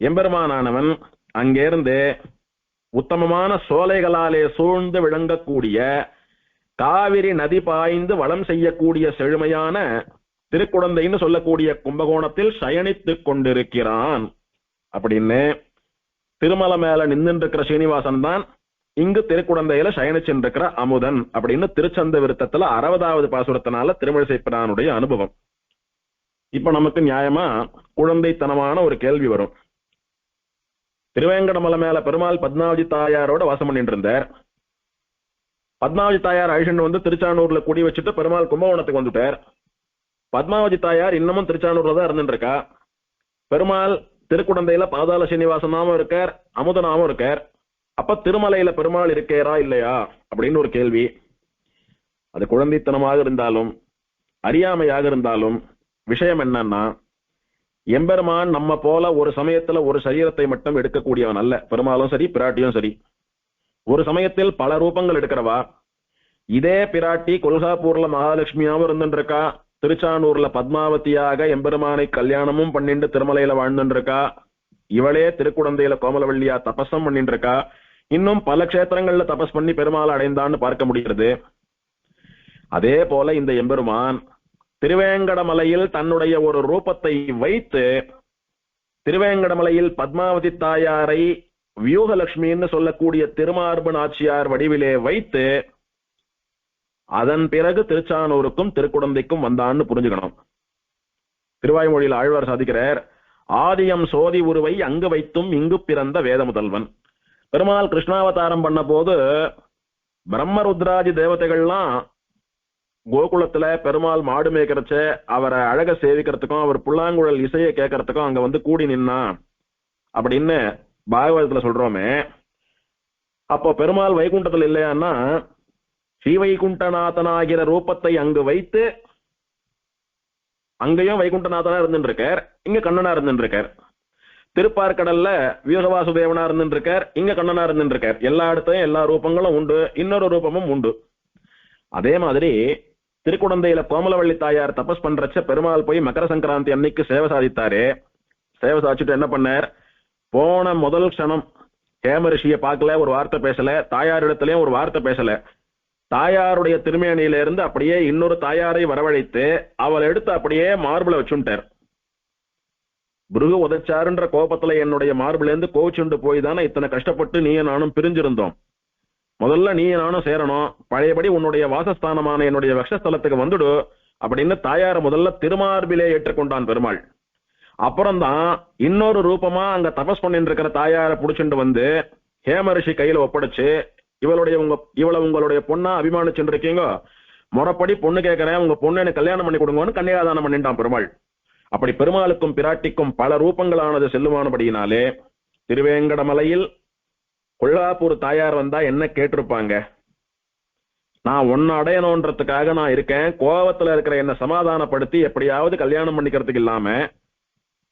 எம்பெருமானானவன் அங்கிருந்து உத்தமமான சோலைகளாலே சூழ்ந்து விளங்கக்கூடிய காவிரி நதி பாய்ந்து வளம் செய்யக்கூடிய செழுமையான திருக்குடந்தைன்னு சொல்லக்கூடிய கும்பகோணத்தில் சயனித்துக் கொண்டிருக்கிறான் அப்படின்னு திருமலை மேல நின்று இருக்கிற ஸ்ரீனிவாசன் தான் இங்கு திருக்குடந்தையில சயனிச்சிருக்கிற அமுதன் அப்படின்னு திருச்சந்த விருத்தத்துல 60வது பாசுரத்தினால திருமழிசை பிரானுடைய அனுபவம். இப்ப நமக்கு நியாயமா குழந்தைத்தனமான ஒரு கேள்வி வரும். திருவேங்கடமலை மேல பெருமாள் பத்மாவதி தாயாரோட வாசம் பண்ணிட்டு இருந்தார். பத்மாவதி தாயார் அழிச்சுட்டு வந்து திருச்சானூர்ல குடி வச்சுட்டு பெருமாள் கும்பகோணத்துக்கு வந்துட்டார். பத்மாவதி தாயார் இன்னமும் திருச்சானூர்ல தான் இருந்துட்டு இருக்கா. பெருமாள் திருக்குடந்தையில பாதாள சீனிவாசனாவும் இருக்கார், அமுதனாவும் இருக்கார். அப்ப திருமலையில பெருமாள் இருக்கேரா இல்லையா அப்படின்னு ஒரு கேள்வி. அது குழந்தைத்தனமாக இருந்தாலும் அறியாமையாக இருந்தாலும் விஷயம் என்னன்னா, எம்பெருமான் நம்ம போல ஒரு சமயத்துல ஒரு சரீரத்தை மட்டும் எடுக்கக்கூடியவன் அல்ல. பெருமாளும் சரி பிராட்டியும் சரி ஒரு சமயத்தில் பல ரூபங்கள் எடுக்கிறவா. இதே பிராட்டி கொல்காப்பூர்ல மகாலட்சுமியாவும் இருந்துட்டு இருக்கா, திருச்சானூர்ல பத்மாவதியாக எம்பெருமானை கல்யாணமும் பண்ணிட்டு திருமலையில வாழ்ந்துட்டு இருக்கா, இவளே திருக்குடந்தையில கோமலவள்ளியா தபஸம் பண்ணிட்டு இருக்கா, இன்னும் பல க்ஷேத்திரங்கள்ல தபஸ் பண்ணி பெருமாள் அடைந்தான்னு பார்க்க முடிகிறது. அதே போல இந்த எம்பெருமான் திருவேங்கடமலையில் தன்னுடைய ஒரு ரூபத்தை வைத்து திருவேங்கடமலையில் பத்மாவதி தாயாரை வியூகலட்சுமின்னு சொல்லக்கூடிய திருமார்பு நாச்சியார் வடிவிலே வைத்து அதன் பிறகு திருச்சானூருக்கும் திருக்குடந்தைக்கும் வந்தான்னு புரிஞ்சுக்கணும். திருவாய்மொழியில் ஆழ்வார் சாதிக்கிறார், ஆதியம் சோதி உருவை அங்கு வைத்தும் இங்கு பிறந்த வேத முதல்வன். பெருமாள் கிருஷ்ணாவதாரம் பண்ண போது பிரம்மருத்ராதி தேவதைகள்லாம் கோகுலத்துல பெருமாள் மாடு மேய்க்கிறச்ச அவரை அழக சேவிக்கிறதுக்கும் அவர் புல்லாங்குழல் இசையை கேட்கறதுக்கும் அங்க வந்து கூடி நின்னா அப்படின்னு பாகவதத்துல சொல்றோமே. அப்போ பெருமாள் வைகுண்டத்துல இல்லையான்னா ஸ்ரீவைகுண்டநாதனாகிற ரூபத்தை அங்கு வைத்து அங்கேயும் வைகுண்டநாதனா இருந்துட்டு இருக்கார், இங்க கண்ணனா இருந்துட்டு இருக்கார். திருப்பார்கடல்ல வியூகவாசுதேவனா இருந்துட்டு இருக்கார், இங்க கண்ணனா இருந்துட்டு இருக்கார். எல்லா இடத்தையும் எல்லா ரூபங்களும் உண்டு, இன்னொரு ரூபமும் உண்டு. அதே மாதிரி திருக்குடந்தையில கோமலவள்ளி தாயார் தபஸ் பண்றச்ச பெருமாள் போய் மகர சங்கராந்தி அன்னைக்கு சேவை சாதித்தாரு. சேவை சாதிச்சுட்டு என்ன பண்ணார், போன முதல் க்ஷணம் ஹேமரிஷியை பார்க்கல, ஒரு வார்த்தை பேசல, தாயாரிடத்திலயும் ஒரு வார்த்தை பேசல. தாயாருடைய திருமேனியில இருந்து அப்படியே இன்னொரு தாயாரை வரவழைத்து அவளை எடுத்து அப்படியே மார்பிள வச்சுட்டார். புருகு உதச்சாருன்ற கோபத்துல என்னுடைய மார்பில இருந்து கோவிச்சுண்டு போய் தானே இத்தனை கஷ்டப்பட்டு நீயும் நானும் பிரிஞ்சிருந்தோம். முதல்ல நீயும் நானும் சேரணும், பழையபடி உன்னுடைய வாசஸ்தானமான என்னுடைய வக்ஷஸ்தலத்துக்கு வந்துடு அப்படின்னு தாயார முதல்ல திருமார்பிலே ஏற்றுக்கொண்டான் பெருமாள். அப்புறம்தான் இன்னொரு ரூபமா அங்க தபஸ் பண்ணிட்டு இருக்கிற தாயாரை புடிச்சுட்டு வந்து ஹேமரிஷி கையில ஒப்படைச்சு இவளை உங்களுடைய பொண்ணா அபிமானிச்சுட்டு இருக்கீங்க, முறைப்படி பொண்ணு கேட்கிறேன், உங்க பொண்ணு எனக்கு கல்யாணம் பண்ணி கொடுங்கன்னு கன்னியாதானம் பண்ணிட்டான் பெருமாள். அப்படி பெருமாளுக்கும் பிராட்டிக்கும் பல ரூபங்களானது செல்லுமானபடியினாலே திருவேங்கடமலையில் கொள்ளாப்பூர் தாயார் வந்தா என்ன கேட்டிருப்பாங்க, நான் ஒன்னு அடையணும்ன்றதுக்காக நான் இருக்கேன், கோபத்துல இருக்கிற என்ன சமாதானப்படுத்தி எப்படியாவது கல்யாணம் பண்ணிக்கிறதுக்கு இல்லாம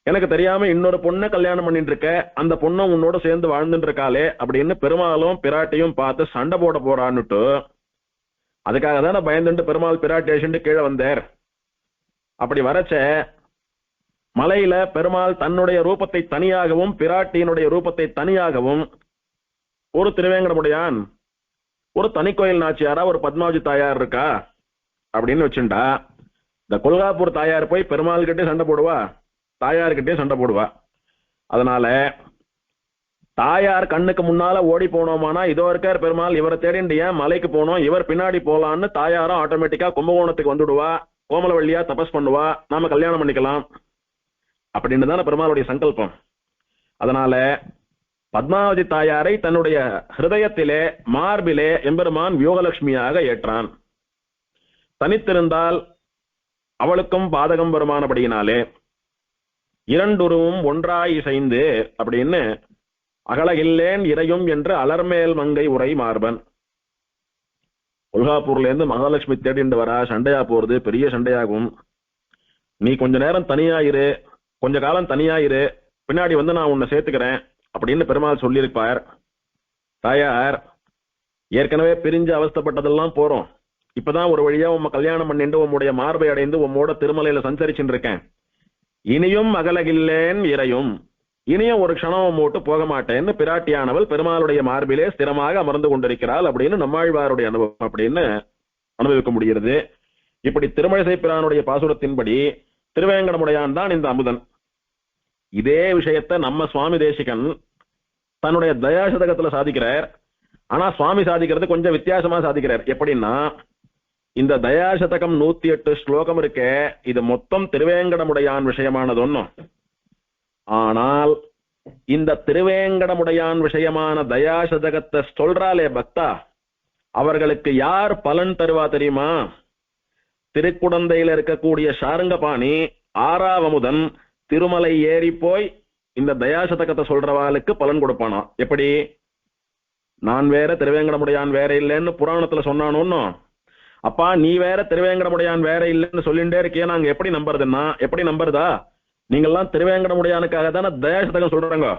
எனக்கு தெரியாம இன்னொரு பொண்ணை கல்யாணம் பண்ணிட்டு இருக்க, அந்த பொண்ணும் உன்னோட சேர்ந்து வாழ்ந்துட்டு இருக்காளே அப்படின்னு பெருமாளும் பிராட்டியும் பார்த்து சண்டை போட போறான்னுட்டு அதுக்காக தானே பயந்துட்டு பெருமாள் பிராட்டி அழிச்சுட்டு கீழே வந்தார். அப்படி வரச்ச மலையில பெருமாள் தன்னுடைய ரூபத்தை தனியாகவும் பிராட்டியினுடைய ரூபத்தை தனியாகவும் ஒரு திருவேங்கடமுடையான் ஒரு தனி கோயில் நாச்சியாரா ஒரு பத்மாவதி தாயார் இருக்கா அப்படின்னு வச்சுட்டா இந்த கொல்காப்பூர் தாயார் போய் பெருமாள் கிட்டே சண்டை போடுவா, தாயார்கிட்டே சண்டை போடுவா. அதனால தாயார் கண்ணுக்கு முன்னால ஓடி போனோமானா இதோ இருக்கார் பெருமாள், இவரை தேடிண்டு ஏன் மலைக்கு போனோம், இவர் பின்னாடி போலான்னு தாயாரும் ஆட்டோமேட்டிக்கா கும்பகோணத்துக்கு வந்துடுவா, கோமலவள்ளியா தபஸ் பண்ணுவா, நாம கல்யாணம் பண்ணிக்கலாம் அப்படின்னு தானே பெருமாளுடைய சங்கல்பம். அதனால பத்மாவதி தாயாரை தன்னுடைய ஹிருதயத்திலே மார்பிலே எம்பெருமான் வியோகலட்சுமியாக ஏற்றான். தனித்திருந்தால் அவளுக்கும் பாதகம் வருமானபடியினாலே இரண்டுருவும் ஒன்றாய் இசைந்து அப்படின்னு அகலகில்லேன் இறையும் என்று அலர்மேல் மங்கை உரை மார்பன். கொல்காப்பூர்ல இருந்து மகாலட்சுமி தேடிண்டு வரா, சண்டையா போறது, பெரிய சண்டையாகும். நீ கொஞ்ச நேரம் தனியாயிரு, கொஞ்ச காலம் தனியாயிரு, பின்னாடி வந்து நான் உன்னை சேர்த்துக்கிறேன் அப்படின்னு பெருமாள் சொல்லியிருப்பார். தாயார் ஏற்கனவே பிரிஞ்சு அவஸ்தப்பட்டதெல்லாம் போறோம், இப்பதான் ஒரு வழியா உம்ம கல்யாணம் பண்ணிட்டு உம்முடைய மார்பை அடைந்து உம்மோட திருமலையில சஞ்சரிச்சுட்டு இருக்கேன், இனியும் அகலகில்லேன் இறையும், இனியும் ஒரு க்ஷணம் போட்டு போக மாட்டேன்னு பிராட்டியானவள் பெருமாளுடைய மார்பிலே ஸ்திரமாக அமர்ந்து கொண்டிருக்கிறாள் அப்படின்னு நம்மாழ்வாருடைய அனுபவம் அப்படின்னு அனுபவிக்க முடிகிறது. இப்படி திருமழிசை பிரானுடைய பாசுரத்தின்படி திருவேங்கடமுடையான் தான் இந்த அமுதன். இதே விஷயத்த நம்ம சுவாமி தேசிகன் தன்னுடைய தயாசதகத்துல சாதிக்கிறார். ஆனா சுவாமி சாதிக்கிறது கொஞ்சம் வித்தியாசமா சாதிக்கிறார். எப்படின்னா இந்த தயாசதகம் 108 ஸ்லோகம் இருக்கே, இது மொத்தம் திருவேங்கடமுடையான் விஷயமானது ஒன்னும். ஆனால் இந்த திருவேங்கடமுடையான் விஷயமான தயாசதகத்தை சொல்றாலே பக்தா, அவர்களுக்கு யார் பலன் தருவா தெரியுமா? திருக்குடந்தையில இருக்கக்கூடிய சாருங்கபாணி ஆறாவமுதன் திருமலை ஏறி போய் இந்த தயாசதகத்தை சொல்றவாளுக்கு பலன் கொடுப்பானா. எப்படி? நான் வேற திருவேங்கடமுடையான் வேற இல்லைன்னு புராணத்துல சொன்னானோன்னு, அப்பா நீ வேற திருவேங்கடமுடையான் வேற இல்லைன்னு சொல்லிட்டே இருக்கிய, நாங்க எப்படி நம்புறதுன்னா, எப்படி நம்புறதா? நீங்கெல்லாம் திருவேங்கடமுடையானுக்காக தானே தயாசதகம் சொல்றாங்க,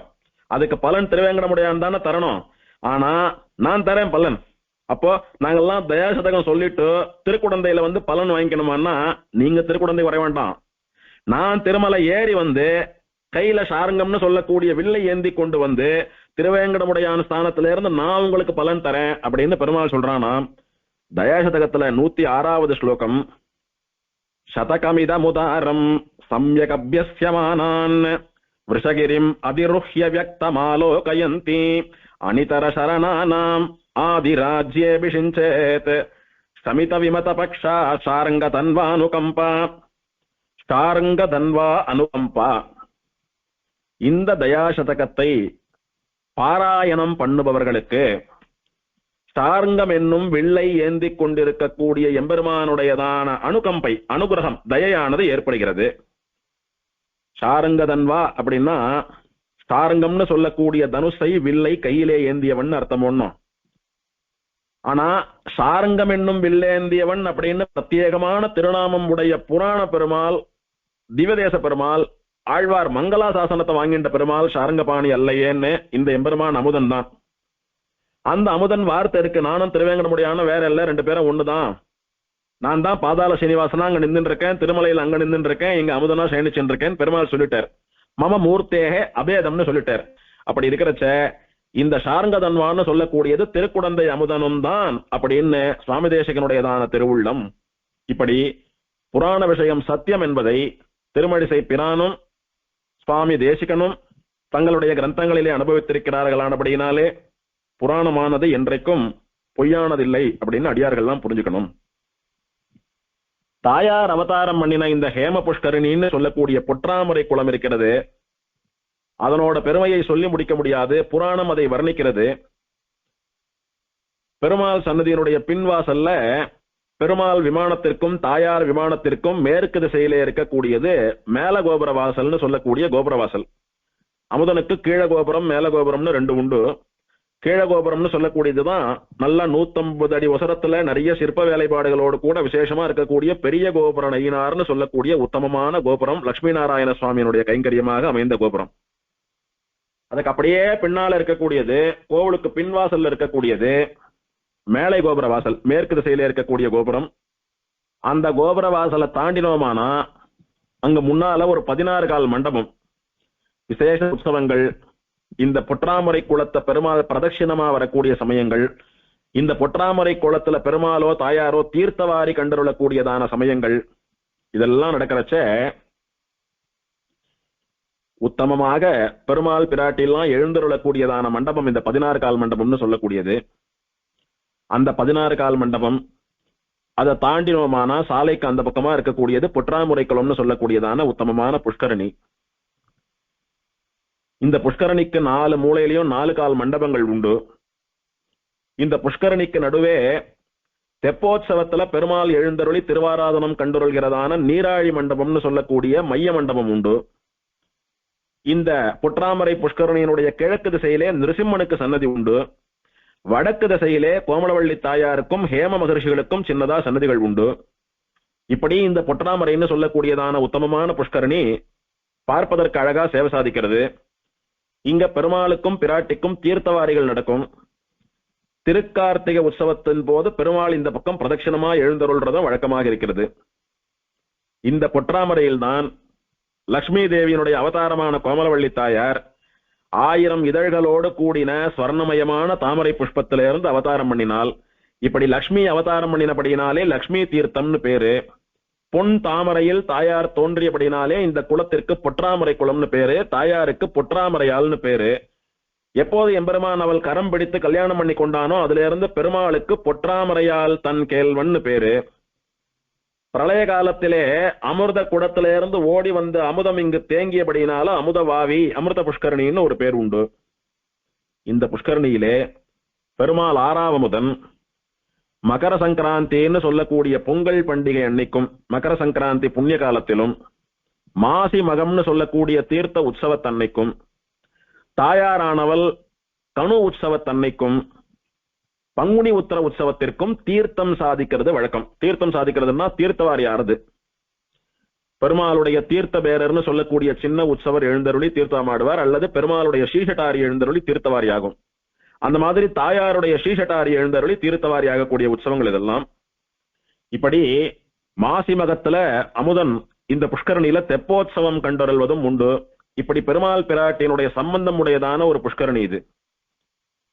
அதுக்கு பலன் திருவேங்கடமுடையான் தானே தரணும். ஆனா நான் தரேன் பலன். அப்போ நாங்கெல்லாம் தயாசதகம் சொல்லிட்டு திருக்குடந்தையில வந்து பலன் வாங்கிக்கணுமான்னா நீங்க திருக்குடந்தை வர வேண்டாம், நான் திருமலை ஏறி வந்து கையில சாரங்கம்னு சொல்லக்கூடிய வில்லை ஏந்தி கொண்டு வந்து திருவேங்கடமுடையான் ஸ்தானத்துல இருந்து நான் உங்களுக்கு பலன் தரேன் அப்படின்னு பெருமாள் சொல்றானா. தயாசதகத்துல 106வது ஸ்லோகம், சதகமிதமுதாரம் சம்யக் அபியஸ்யமானான் விருஷகிரிம் அதிருஹ்ய வியக்தமாலோகயந்தி அனிதர சரணானாம் ஆதிராஜ்யேபிஷிஞ்சேத் சமித விமத பக்ஷா சாரங்க தன்வா அனுகம்பா சாரங்க தன்வா அனுகம்பா. இந்த தயாசதகத்தை பாராயணம் பண்ணுபவர்களுக்கு சாரங்கம் என்னும் வில்லை ஏந்தி கொண்டிருக்கக்கூடிய எம்பெருமானுடையதான அனுகம்பை, அனுகிரகம், தயையானது ஏற்படுகிறது. சாரங்க தன்வா அப்படின்னா சாரங்கம்னு சொல்லக்கூடிய தனுஷை வில்லை கையிலே ஏந்தியவன் அர்த்தம் ஒண்ணும். ஆனா சாரங்கம் என்னும் வில்லேந்தியவன் அப்படின்னு பிரத்யேகமான திருநாமம் உடைய புராண பெருமாள், திவதேச பெருமாள், ஆழ்வார் மங்களாசாசனத்தை வாங்கின்ற பெருமாள் சாரங்கபாணி அல்லையேன்னு இந்த எம்பெருமான் அமுதன் தான். அந்த அமுதன் வார்த்தை இருக்கு, நானும் திருவேங்கடமுடியான வேற இல்ல, ரெண்டு பேரும் ஒண்ணுதான். நான் தான் பாதாள சீனிவாசனா அங்க நின்று இருக்கேன், திருமலையில் அங்க நின்று இருக்கேன், இங்க அமுதனா சயனிச்சுட்டு இருக்கேன் பெருமாள் சொல்லிட்டார். மம மூர்த்தேக அபேதம்னு சொல்லிட்டார். அப்படி இருக்கிறச்ச இந்த சாரங்க தன்வான்னு சொல்லக்கூடியது திருக்குடந்தை அமுதனும் தான் அப்படின்னு சுவாமி தேசிகனுடையதான திருவுள்ளம். இப்படி புராண விஷயம் சத்தியம் என்பதை திருமழிசை பிரானும் சுவாமி தேசிகனும் தங்களுடைய கிரந்தங்களிலே அனுபவித்திருக்கிறார்களானபடியினாலே புராணமானது என்றைக்கும் பொய்யானதில்லை அப்படின்னு அடியார்கள்லாம் புரிஞ்சுக்கணும். தாயார் அவதாரம் பண்ணின இந்த ஹேம புஷ்கரிணின்னு சொல்லக்கூடிய பொற்றாமரை குளம் இருக்கிறது, அதனோட பெருமையை சொல்லி முடிக்க முடியாது. புராணம் அதை வர்ணிக்கிறது. பெருமாள் சன்னதியினுடைய பின்வாசல்ல பெருமாள் விமானத்திற்கும் தாயார் விமானத்திற்கும் மேற்கு திசையிலே இருக்கக்கூடியது மேல கோபுர வாசல்னு சொல்லக்கூடிய கோபுர வாசல். அமுதனுக்கு கீழ கோபுரம் மேல கோபுரம்னு ரெண்டு உண்டு. கீழ கோபுரம்னு சொல்லக்கூடியதுதான் நல்லா 150 அடி உசரத்துல நிறைய சிற்ப வேலைப்பாடுகளோடு கூட விசேஷமா இருக்கக்கூடிய பெரிய கோபுர நயினார்னு சொல்லக்கூடிய உத்தமமான கோபுரம், லட்சுமி நாராயண சுவாமியினுடைய கைங்கரியமாக அமைந்த கோபுரம். அதுக்கு அப்படியே பின்னால இருக்கக்கூடியது, கோவிலுக்கு பின்வாசல்ல இருக்கக்கூடியது மேலை கோபுர வாசல், மேற்கு திசையில இருக்கக்கூடிய கோபுரம். அந்த கோபுர வாசலை தாண்டினோமானா அங்க முன்னால ஒரு 16 கால் மண்டபம், விசேஷ உற்சவங்கள், இந்த பொற்றாமரை குளத்தை பெருமாள் பிரதட்சிணமா வரக்கூடிய சமயங்கள், இந்த பொற்றாமரை குளத்துல பெருமாளோ தாயாரோ தீர்த்தவாரி கண்டருளக்கூடியதான சமயங்கள், இதெல்லாம் நடக்கிறச்ச உத்தமமாக பெருமாள் பிராட்டிலாம் எழுந்தருளக்கூடியதான மண்டபம் இந்த 16 கால் மண்டபம்னு சொல்லக்கூடியது. அந்த 16 கால் மண்டபம் அதை தாண்டினோமானா சாலைக்கு அந்த பக்கமா இருக்கக்கூடியது பொற்றாமுறை குளம்னு சொல்லக்கூடியதான உத்தமமான புஷ்கரணி. இந்த புஷ்கரணிக்கு 4 மூலையிலையும் 4 கால் மண்டபங்கள் உண்டு. இந்த புஷ்கரணிக்கு நடுவே தெப்போத்சவத்துல பெருமாள் எழுந்தருளி திருவாராதனம் கண்டுருள்கிறதான நீராழி மண்டபம்னு சொல்லக்கூடிய மைய மண்டபம் உண்டு. இந்த பொற்றாமரை புஷ்கரணியினுடைய கிழக்கு திசையிலே நிருசிம்மனுக்கு சன்னதி உண்டு. வடக்கு திசையிலே கோமலவள்ளி தாயாருக்கும் ஹேம மகர்ஷிகளுக்கும் சின்னதா சன்னதிகள் உண்டு. இப்படி இந்த பொற்றாமரைன்னு சொல்லக்கூடியதான உத்தமமான புஷ்கரணி பார்ப்பதற்கு அழகா சேவை சாதிக்கிறது. இங்க பெருமாளுக்கும் பிராட்டிக்கும் தீர்த்தவாரிகள் நடக்கும். திருக்கார்த்திகை உற்சவத்தின் போது பெருமாள் இந்த பக்கம் பிரதட்சிணமா எழுந்தருள்றதும் வழக்கமாக இருக்கிறது. இந்த பொற்றாமரையில் தான் லக்ஷ்மி தேவியினுடைய அவதாரமான கோமலவள்ளி தாயார் 1000 இதழ்களோடு கூடின ஸ்வர்ணமயமான தாமரை புஷ்பத்திலிருந்து அவதாரம் பண்ணினால், இப்படி லக்ஷ்மி அவதாரம் பண்ணினபடியினாலே லக்ஷ்மி தீர்த்தம்னு பேரு. பொன் தாமரையில் தாயார் தோன்றியபடினாலே இந்த குளத்திற்கு பொற்றாமரை குளம்னு பேரு, தாயாருக்கு பொற்றாமரையால்னு பேரு. எப்போது எம்பெருமான் அவள் கரம் பிடித்து கல்யாணம் பண்ணி கொண்டானோ அதுல இருந்து பெருமாளுக்கு பொற்றாமரையால் தன் கேள்வன்னு பேரு. பிரளய காலத்திலே அமிர்த குடத்திலிருந்து ஓடி வந்து அமுதம் இங்கு தேங்கியபடினால அமுதவாவி, அமிர்த புஷ்கரணின்னு ஒரு பேர் உண்டு. இந்த புஷ்கரணியிலே பெருமாள் 6ஆம் அமுதன் மகர சங்கராந்தின்னு சொல்லக்கூடிய பொங்கல் பண்டிகை அன்னைக்கும், மகர சங்கராந்தி புண்ணிய காலத்திலும், மாசி மகம்னு சொல்லக்கூடிய தீர்த்த உற்சவத்தன்னைக்கும், தாயாரானவள் கணு உற்சவத்தன்னைக்கும், பங்குனி உத்தர உற்சவத்திற்கும் தீர்த்தம் சாதிக்கிறது வழக்கம். தீர்த்தம் சாதிக்கிறதுனா தீர்த்தவாரி ஆறுது. பெருமாளுடைய தீர்த்த பேரர்னு சொல்லக்கூடிய சின்ன உற்சவர் எழுந்தருளி தீர்த்தமாடுவார், அல்லது பெருமாளுடைய ஸ்ரீஷட்டாரி எழுந்தருளி தீர்த்தவாரி ஆகும். அந்த மாதிரி தாயாருடைய ஸ்ரீஷட்டாரி எழுந்தருளி தீர்த்தவாரி ஆகக்கூடிய உற்சவங்கள் இதெல்லாம். இப்படி மாசி மகத்துல அமுதன் இந்த புஷ்கரணியில தெப்போத்சவம் கண்டருள்வதும் உண்டு. இப்படி பெருமாள் பிராட்டியினுடைய சம்பந்தம் உடையதான ஒரு புஷ்கரணி இது.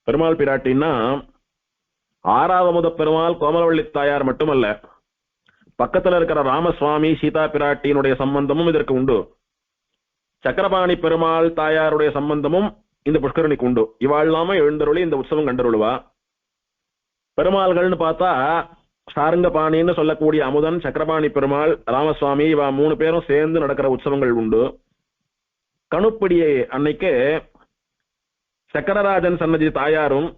பெருமாள் பிராட்டின்னா 6ஆவது அமுத பெருமாள் கோமலவள்ளி தாயார் மட்டுமல்ல, பக்கத்துல இருக்கிற ராமசுவாமி சீதா பிராட்டியினுடைய சம்பந்தமும் இதற்கு உண்டு. சக்கரபாணி பெருமாள் தாயாருடைய சம்பந்தமும் இந்த புஷ்கரணிக்கு உண்டு. இவாள் இல்லாம எழுந்தருளி இந்த உற்சவம் கண்டருளுவா. பெருமாள்கள்னு பார்த்தா சாருங்கபாணின்னு சொல்லக்கூடிய அமுதன், சக்கரபாணி பெருமாள், ராமசுவாமி, இவா 3 பேரும் சேர்ந்து நடக்கிற உற்சவங்கள் உண்டு. கணுப்பிடியை அன்னைக்கு சக்கரராஜன் சன்னதி தாயாரும்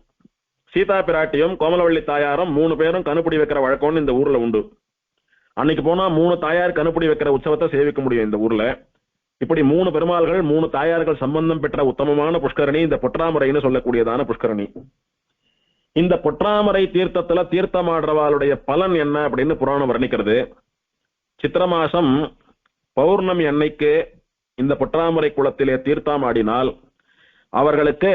சீதா பிராட்டியும் கோமலவள்ளி தாயாரும் 3 பேரும் கணுப்பிடி வைக்கிற வழக்கம்னு இந்த ஊர்ல உண்டு. அன்னைக்கு போனா 3 தாயார் கணுப்பிடி வைக்கிற உற்சவத்தை சேவிக்க முடியும் இந்த ஊர்ல. இப்படி 3 பெருமாள்கள் 3 தாயார்கள் சம்பந்தம் பெற்ற உத்தமமான புஷ்கரணி இந்த பொற்றாமரைன்னு சொல்லக்கூடியதான புஷ்கரணி. இந்த பொற்றாமரை தீர்த்தத்துல தீர்த்தமாடுறவாளுடைய பலன் என்ன அப்படின்னு புராணம் வர்ணிக்கிறது. சித்திர மாசம் பௌர்ணமி அன்னைக்கு இந்த பொற்றாமரை குளத்திலே தீர்த்தமாடினால் அவர்களுக்கு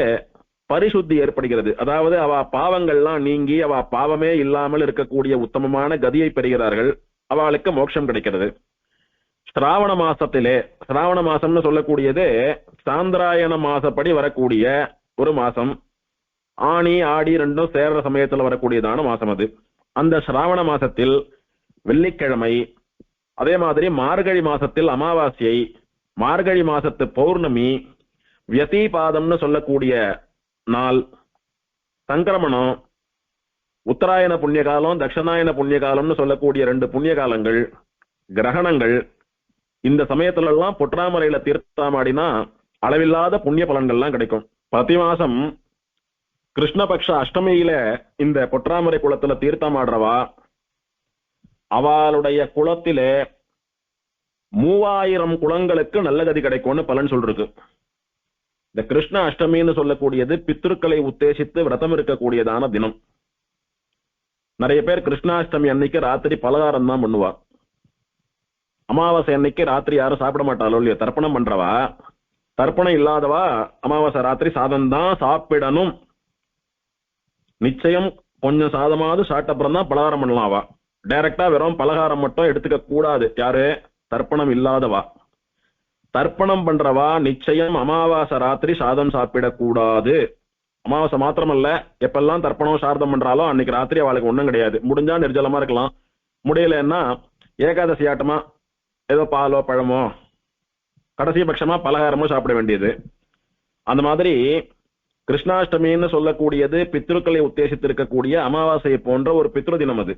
பரிசுத்தி ஏற்படுகிறது. அதாவது அவ பாவங்கள்லாம் நீங்கி அவ பாவமே இல்லாமல் இருக்கக்கூடிய உத்தமமான கதியை பெறுகிறார்கள். அவளுக்கு மோட்சம் கிடைக்கிறது. சிராவண மாசத்திலே, சிராவண மாசம்னு சொல்லக்கூடியது சாந்திராயண மாசப்படி வரக்கூடிய ஒரு மாசம். ஆணி ஆடி ரெண்டும் சேர்ற சமயத்துல வரக்கூடியதான மாசம் அது. அந்த சிராவண மாசத்தில் வெள்ளிக்கிழமை, அதே மாதிரி மார்கழி மாசத்தில் அமாவாசை, மார்கழி மாசத்து பௌர்ணமி, வியதிபாதம்னு சொல்லக்கூடிய நாள், சங்கிரமணம், உத்தராயண புண்ணிய காலம், தட்சிணாயன புண்ணிய காலம்னு சொல்லக்கூடிய 2 புண்ணிய காலங்கள், கிரகணங்கள், இந்த சமயத்துல எல்லாம் பொற்றாமரையில தீர்த்தமாடினா அளவில்லாத புண்ணிய பலன்கள்லாம் கிடைக்கும். பிரதி மாசம் கிருஷ்ணபக்ஷ அஷ்டமியில இந்த பொற்றாமரை குளத்துல தீர்த்தமாடுறவா அவளுடைய குளத்திலே 3000 குளங்களுக்கு நல்ல கதி கிடைக்கும்னு பலன் சொல்றது. இந்த கிருஷ்ண அஷ்டமின்னு சொல்லக்கூடியது பித்ருக்களை உத்தேசித்து விரதம் இருக்கக்கூடியதான தினம். நிறைய பேர் கிருஷ்ணாஷ்டமி அன்னைக்கு ராத்திரி பலகாரம் தான் பண்ணுவா. அமாவாசை அன்னைக்கு ராத்திரி யாரும் சாப்பிட மாட்டாளோ இல்லையோ, தர்ப்பணம் பண்றவா, தர்ப்பணம் இல்லாதவா அமாவாசை ராத்திரி சாதம் தான் சாப்பிடணும். நிச்சயம் கொஞ்சம் சாதமாவது சாப்பிட்ட அப்புறம் தான் பலகாரம் பண்ணலாம். அவா டைரக்டா வெறும் பலகாரம் மட்டும் எடுத்துக்க கூடாது. யாரு? தர்ப்பணம் இல்லாதவா. தர்ப்பணம் பண்றவா நிச்சயம் அமாவாசை ராத்திரி சாதம் சாப்பிடக்கூடாது. அமாவாசை மாத்திரமல்ல, எப்பெல்லாம் தர்ப்பணம் சார்தம் பண்றாலோ அன்னைக்கு ராத்திரி அவளுக்கு ஒண்ணும் கிடையாது. முடிஞ்சா நிர்ஜலமா இருக்கலாம், முடியலன்னா ஏகாதசி ஆட்டமா ஏதோ பாலோ பழமோ கடைசி பட்சமா பலகாரமோ சாப்பிட வேண்டியது. அந்த மாதிரி கிருஷ்ணாஷ்டமின்னு சொல்லக்கூடியது பித்ருக்களை உத்தேசித்து இருக்கக்கூடிய அமாவாசையை போன்ற ஒரு பித்ரு தினம் அது.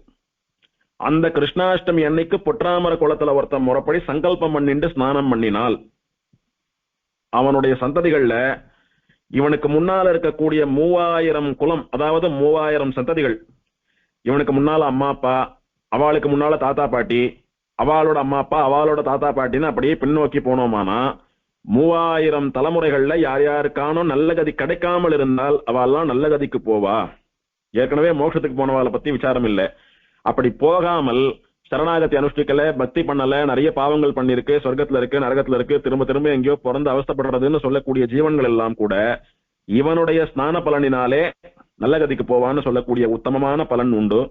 அந்த கிருஷ்ணாஷ்டமி அன்னைக்கு பொற்றாமர குளத்துல ஒருத்தன் முறைப்படி சங்கல்பம் பண்ணிட்டு ஸ்நானம் பண்ணினால் அவனுடைய சந்ததிகள்ல இவனுக்கு முன்னால இருக்கக்கூடிய 3000 குலம், அதாவது 3000 சந்ததிகள், இவனுக்கு முன்னால அம்மா அப்பா, அவளுக்கு முன்னால தாத்தா பாட்டி, அவளோட அம்மா அப்பா, அவளோட தாத்தா பாட்டின்னு அப்படியே பின்னோக்கி போனோமானா 3000 தலைமுறைகள்ல யார் யாருக்கானும் நல்ல கதி கிடைக்காமல் இருந்தால் அவெல்லாம் நல்ல கதிக்கு போவா. ஏற்கனவே மோட்சத்துக்கு போனவாளை பத்தி விசாரம் இல்லை. அப்படி போகாமல் சரணாகதி அனுஷ்டிக்கல, பக்தி பண்ணல, நிறைய பாவங்கள் பண்ணிருக்கு, சொர்க்கத்துல இருக்கு, நரகத்துல இருக்கு, திரும்ப திரும்ப எங்கேயோ பிறந்து அவஸ்தப்படுறதுன்னு சொல்லக்கூடிய ஜீவன்கள் எல்லாம் கூட இவனுடைய ஸ்நான பலனினாலே நல்ல கதிக்கு போவான்னு சொல்லக்கூடிய உத்தமமான பலன் உண்டு.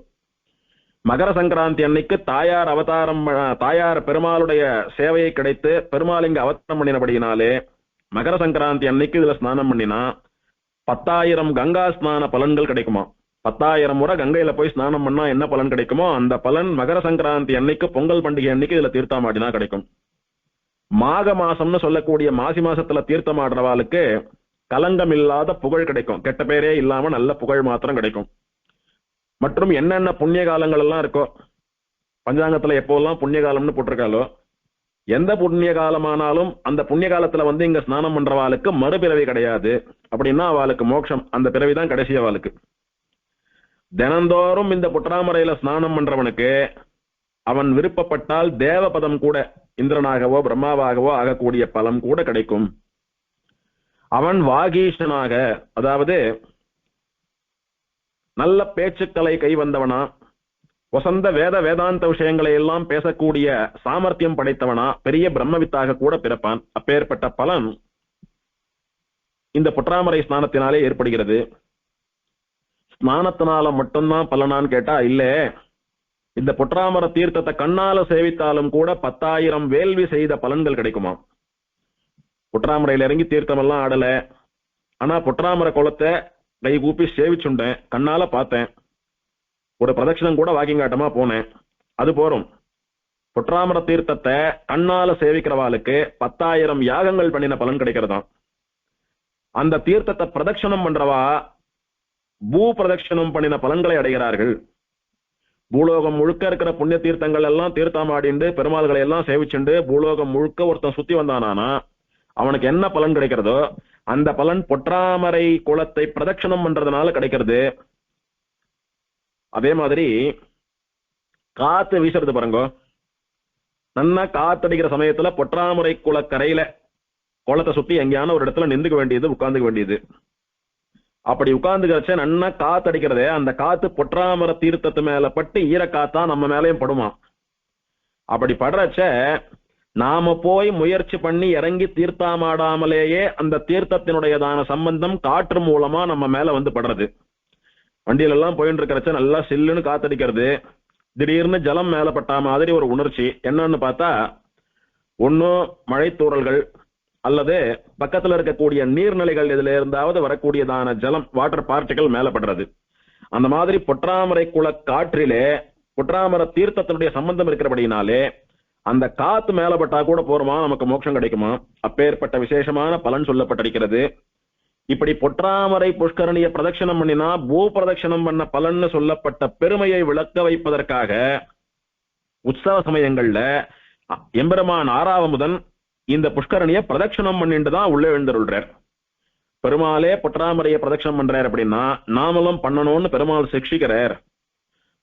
மகர சங்கராந்தி அன்னைக்கு தாயார் அவதாரம், தாயார் பெருமாளுடைய சேவையை கிடைத்து பெருமாள் இங்க அவதாரம் பண்ணினபடியினாலே மகர சங்கராந்தி அன்னைக்கு இதுல ஸ்நானம் பண்ணினா 10,000 கங்கா ஸ்நான பலன்கள் கிடைக்குமா. 10,000 முறை கங்கையில போய் ஸ்நானம் பண்ணா என்ன பலன் கிடைக்குமோ அந்த பலன் மகர சங்கராந்தி அன்னைக்கு, பொங்கல் பண்டிகை அன்னைக்கு இதுல தீர்த்தமாடினா கிடைக்கும். மாக மாசம்னு சொல்லக்கூடிய மாசி மாசத்துல தீர்த்தமாடுறவாளுக்கு கலங்கம் இல்லாத புகழ் கிடைக்கும். கெட்ட பேரே இல்லாம நல்ல புகழ் மாத்திரம் கிடைக்கும். மற்றும் என்னென்ன புண்ணிய காலங்கள் எல்லாம் இருக்கோ, பஞ்சாங்கத்துல எப்போல்லாம் புண்ணிய காலம்னு போட்டிருக்காளோ, எந்த புண்ணிய காலமானாலும் அந்த புண்ணிய காலத்துல இங்க ஸ்நானம் பண்றவாளுக்கு மறுபிறவி கிடையாது. அப்படின்னா அவளுக்கு மோட்சம், அந்த பிறவிதான் கடைசி அவளுக்கு. தினந்தோறும் இந்த பொற்றாமரையில ஸ்நானம் பண்றவனுக்கு அவன் விருப்பப்பட்டால் தேவபதம் கூட, இந்திரனாகவோ பிரம்மாவாகவோ ஆகக்கூடிய பலம் கூட கிடைக்கும். அவன் வாகீஷனாக, அதாவது நல்ல பேச்சுக்களை கை வந்தவனா, வசந்த வேதாந்த விஷயங்களை எல்லாம் பேசக்கூடிய சாமர்த்தியம் படைத்தவனா, பெரிய பிரம்மவித்தாக கூட பிறப்பான். அப்பேற்பட்ட பலன் இந்த பொற்றாமரை ஸ்நானத்தினாலே ஏற்படுகிறது. ஸ்நானத்தினால மட்டும்தான் பலனான்னு கேட்டா இல்ல, இந்த பொற்றாமர தீர்த்தத்தை கண்ணால சேவித்தாலும் கூட 10,000 வேள்வி செய்த பலன்கள் கிடைக்குமா. பொற்றாமரையில இறங்கி தீர்த்தம் எல்லாம் ஆடல, ஆனா பொற்றாமர குளத்தை கை கூப்பி சேவிச்சுண்டேன், கண்ணால பார்த்தேன், ஒரு பிரதட்சணம் கூட வாக்கிங் ஆட்டமா போனேன், அது போறோம். பொற்றாமர தீர்த்தத்தை கண்ணால சேவிக்கிறவாளுக்கு 10,000 யாகங்கள் பண்ணின பலன் கிடைக்கிறதாம். அந்த தீர்த்தத்தை பிரதட்சணம் பண்றவா பூ பிரதட்சணம் பண்ணின பலன்களை அடைகிறார்கள். பூலோகம் முழுக்க இருக்கிற புண்ணிய தீர்த்தங்கள் எல்லாம் தீர்த்தமாடிண்டு பெருமாள்களை எல்லாம் சேவிச்சுண்டு பூலோகம் முழுக்க ஒருத்தன் சுத்தி வந்தானா அவனுக்கு என்ன பலன் கிடைக்கிறதோ அந்த பலன் பொற்றாமரை குளத்தை பிரதட்சணம் பண்றதுனால கிடைக்கிறது. அதே மாதிரி காத்து வீசுறது பாருங்க, நல்லா காத்தடிக்கிற சமயத்துல பொற்றாமரை குளக்கரையில குளத்தை சுத்தி எங்கேயான ஒரு இடத்துல நின்றுக்க வேண்டியது, உட்கார்ந்துக்க வேண்டியது. அப்படி உட்கார்ந்துக்கிறச்ச நல்லா காத்தடிக்கிறதே அந்த காத்து பொற்றாமர தீர்த்தத்து மேல பட்டு ஈரக்காத்தா நம்ம மேலேயும் படுமா. அப்படி படுறச்ச நாம போய் முயற்சி பண்ணி இறங்கி தீர்த்தாமாடாமலேயே அந்த தீர்த்தத்தினுடையதான சம்பந்தம் காற்று மூலமா நம்ம மேல வந்து படுறது. வண்டியில எல்லாம் போயிட்டு இருக்கிறச்ச நல்லா சில்லுன்னு காத்தடிக்கிறது, திடீர்னு ஜலம் மேல பட்டா மாதிரி ஒரு உணர்ச்சி. என்னன்னு பார்த்தா ஒன்னும் மழை தூறல்கள் அல்லது பக்கத்துல இருக்கக்கூடிய நீர்நிலைகள் இதுல இருந்தாவது வரக்கூடியதான ஜலம் வாட்டர் பார்ட்டிகள் மேல படுறது. அந்த மாதிரி பொற்றாமரை குள காற்றிலே பொற்றாமர தீர்த்தத்தினுடைய சம்பந்தம் இருக்கிறபடினாலே அந்த காத்து மேல பட்டா கூட போறோமா நமக்கு மோட்சம் கிடைக்குமா. அப்பேற்பட்ட விசேஷமான பலன் சொல்லப்பட்டிருக்கிறது. இப்படி பொற்றாமரை புஷ்கரணிய பிரதட்சணம் பண்ணினா பூ பிரதட்சணம் பண்ண பலன்னு சொல்லப்பட்ட பெருமையை விளக்க வைப்பதற்காக உற்சவ சமயங்கள்ல எம்பெருமான் ஆறாவமுதன் இந்த புஷ்கரணிய பிரதட்சணம் பண்ணிட்டு தான் உள்ளே எழுந்தருள்றார். பெருமாளே பொற்றாமரைய பிரதட்சணம் பண்றார் அப்படின்னா நாமளும் பண்ணணும்னு பெருமாள் சிக்ஷிக்கிறார்.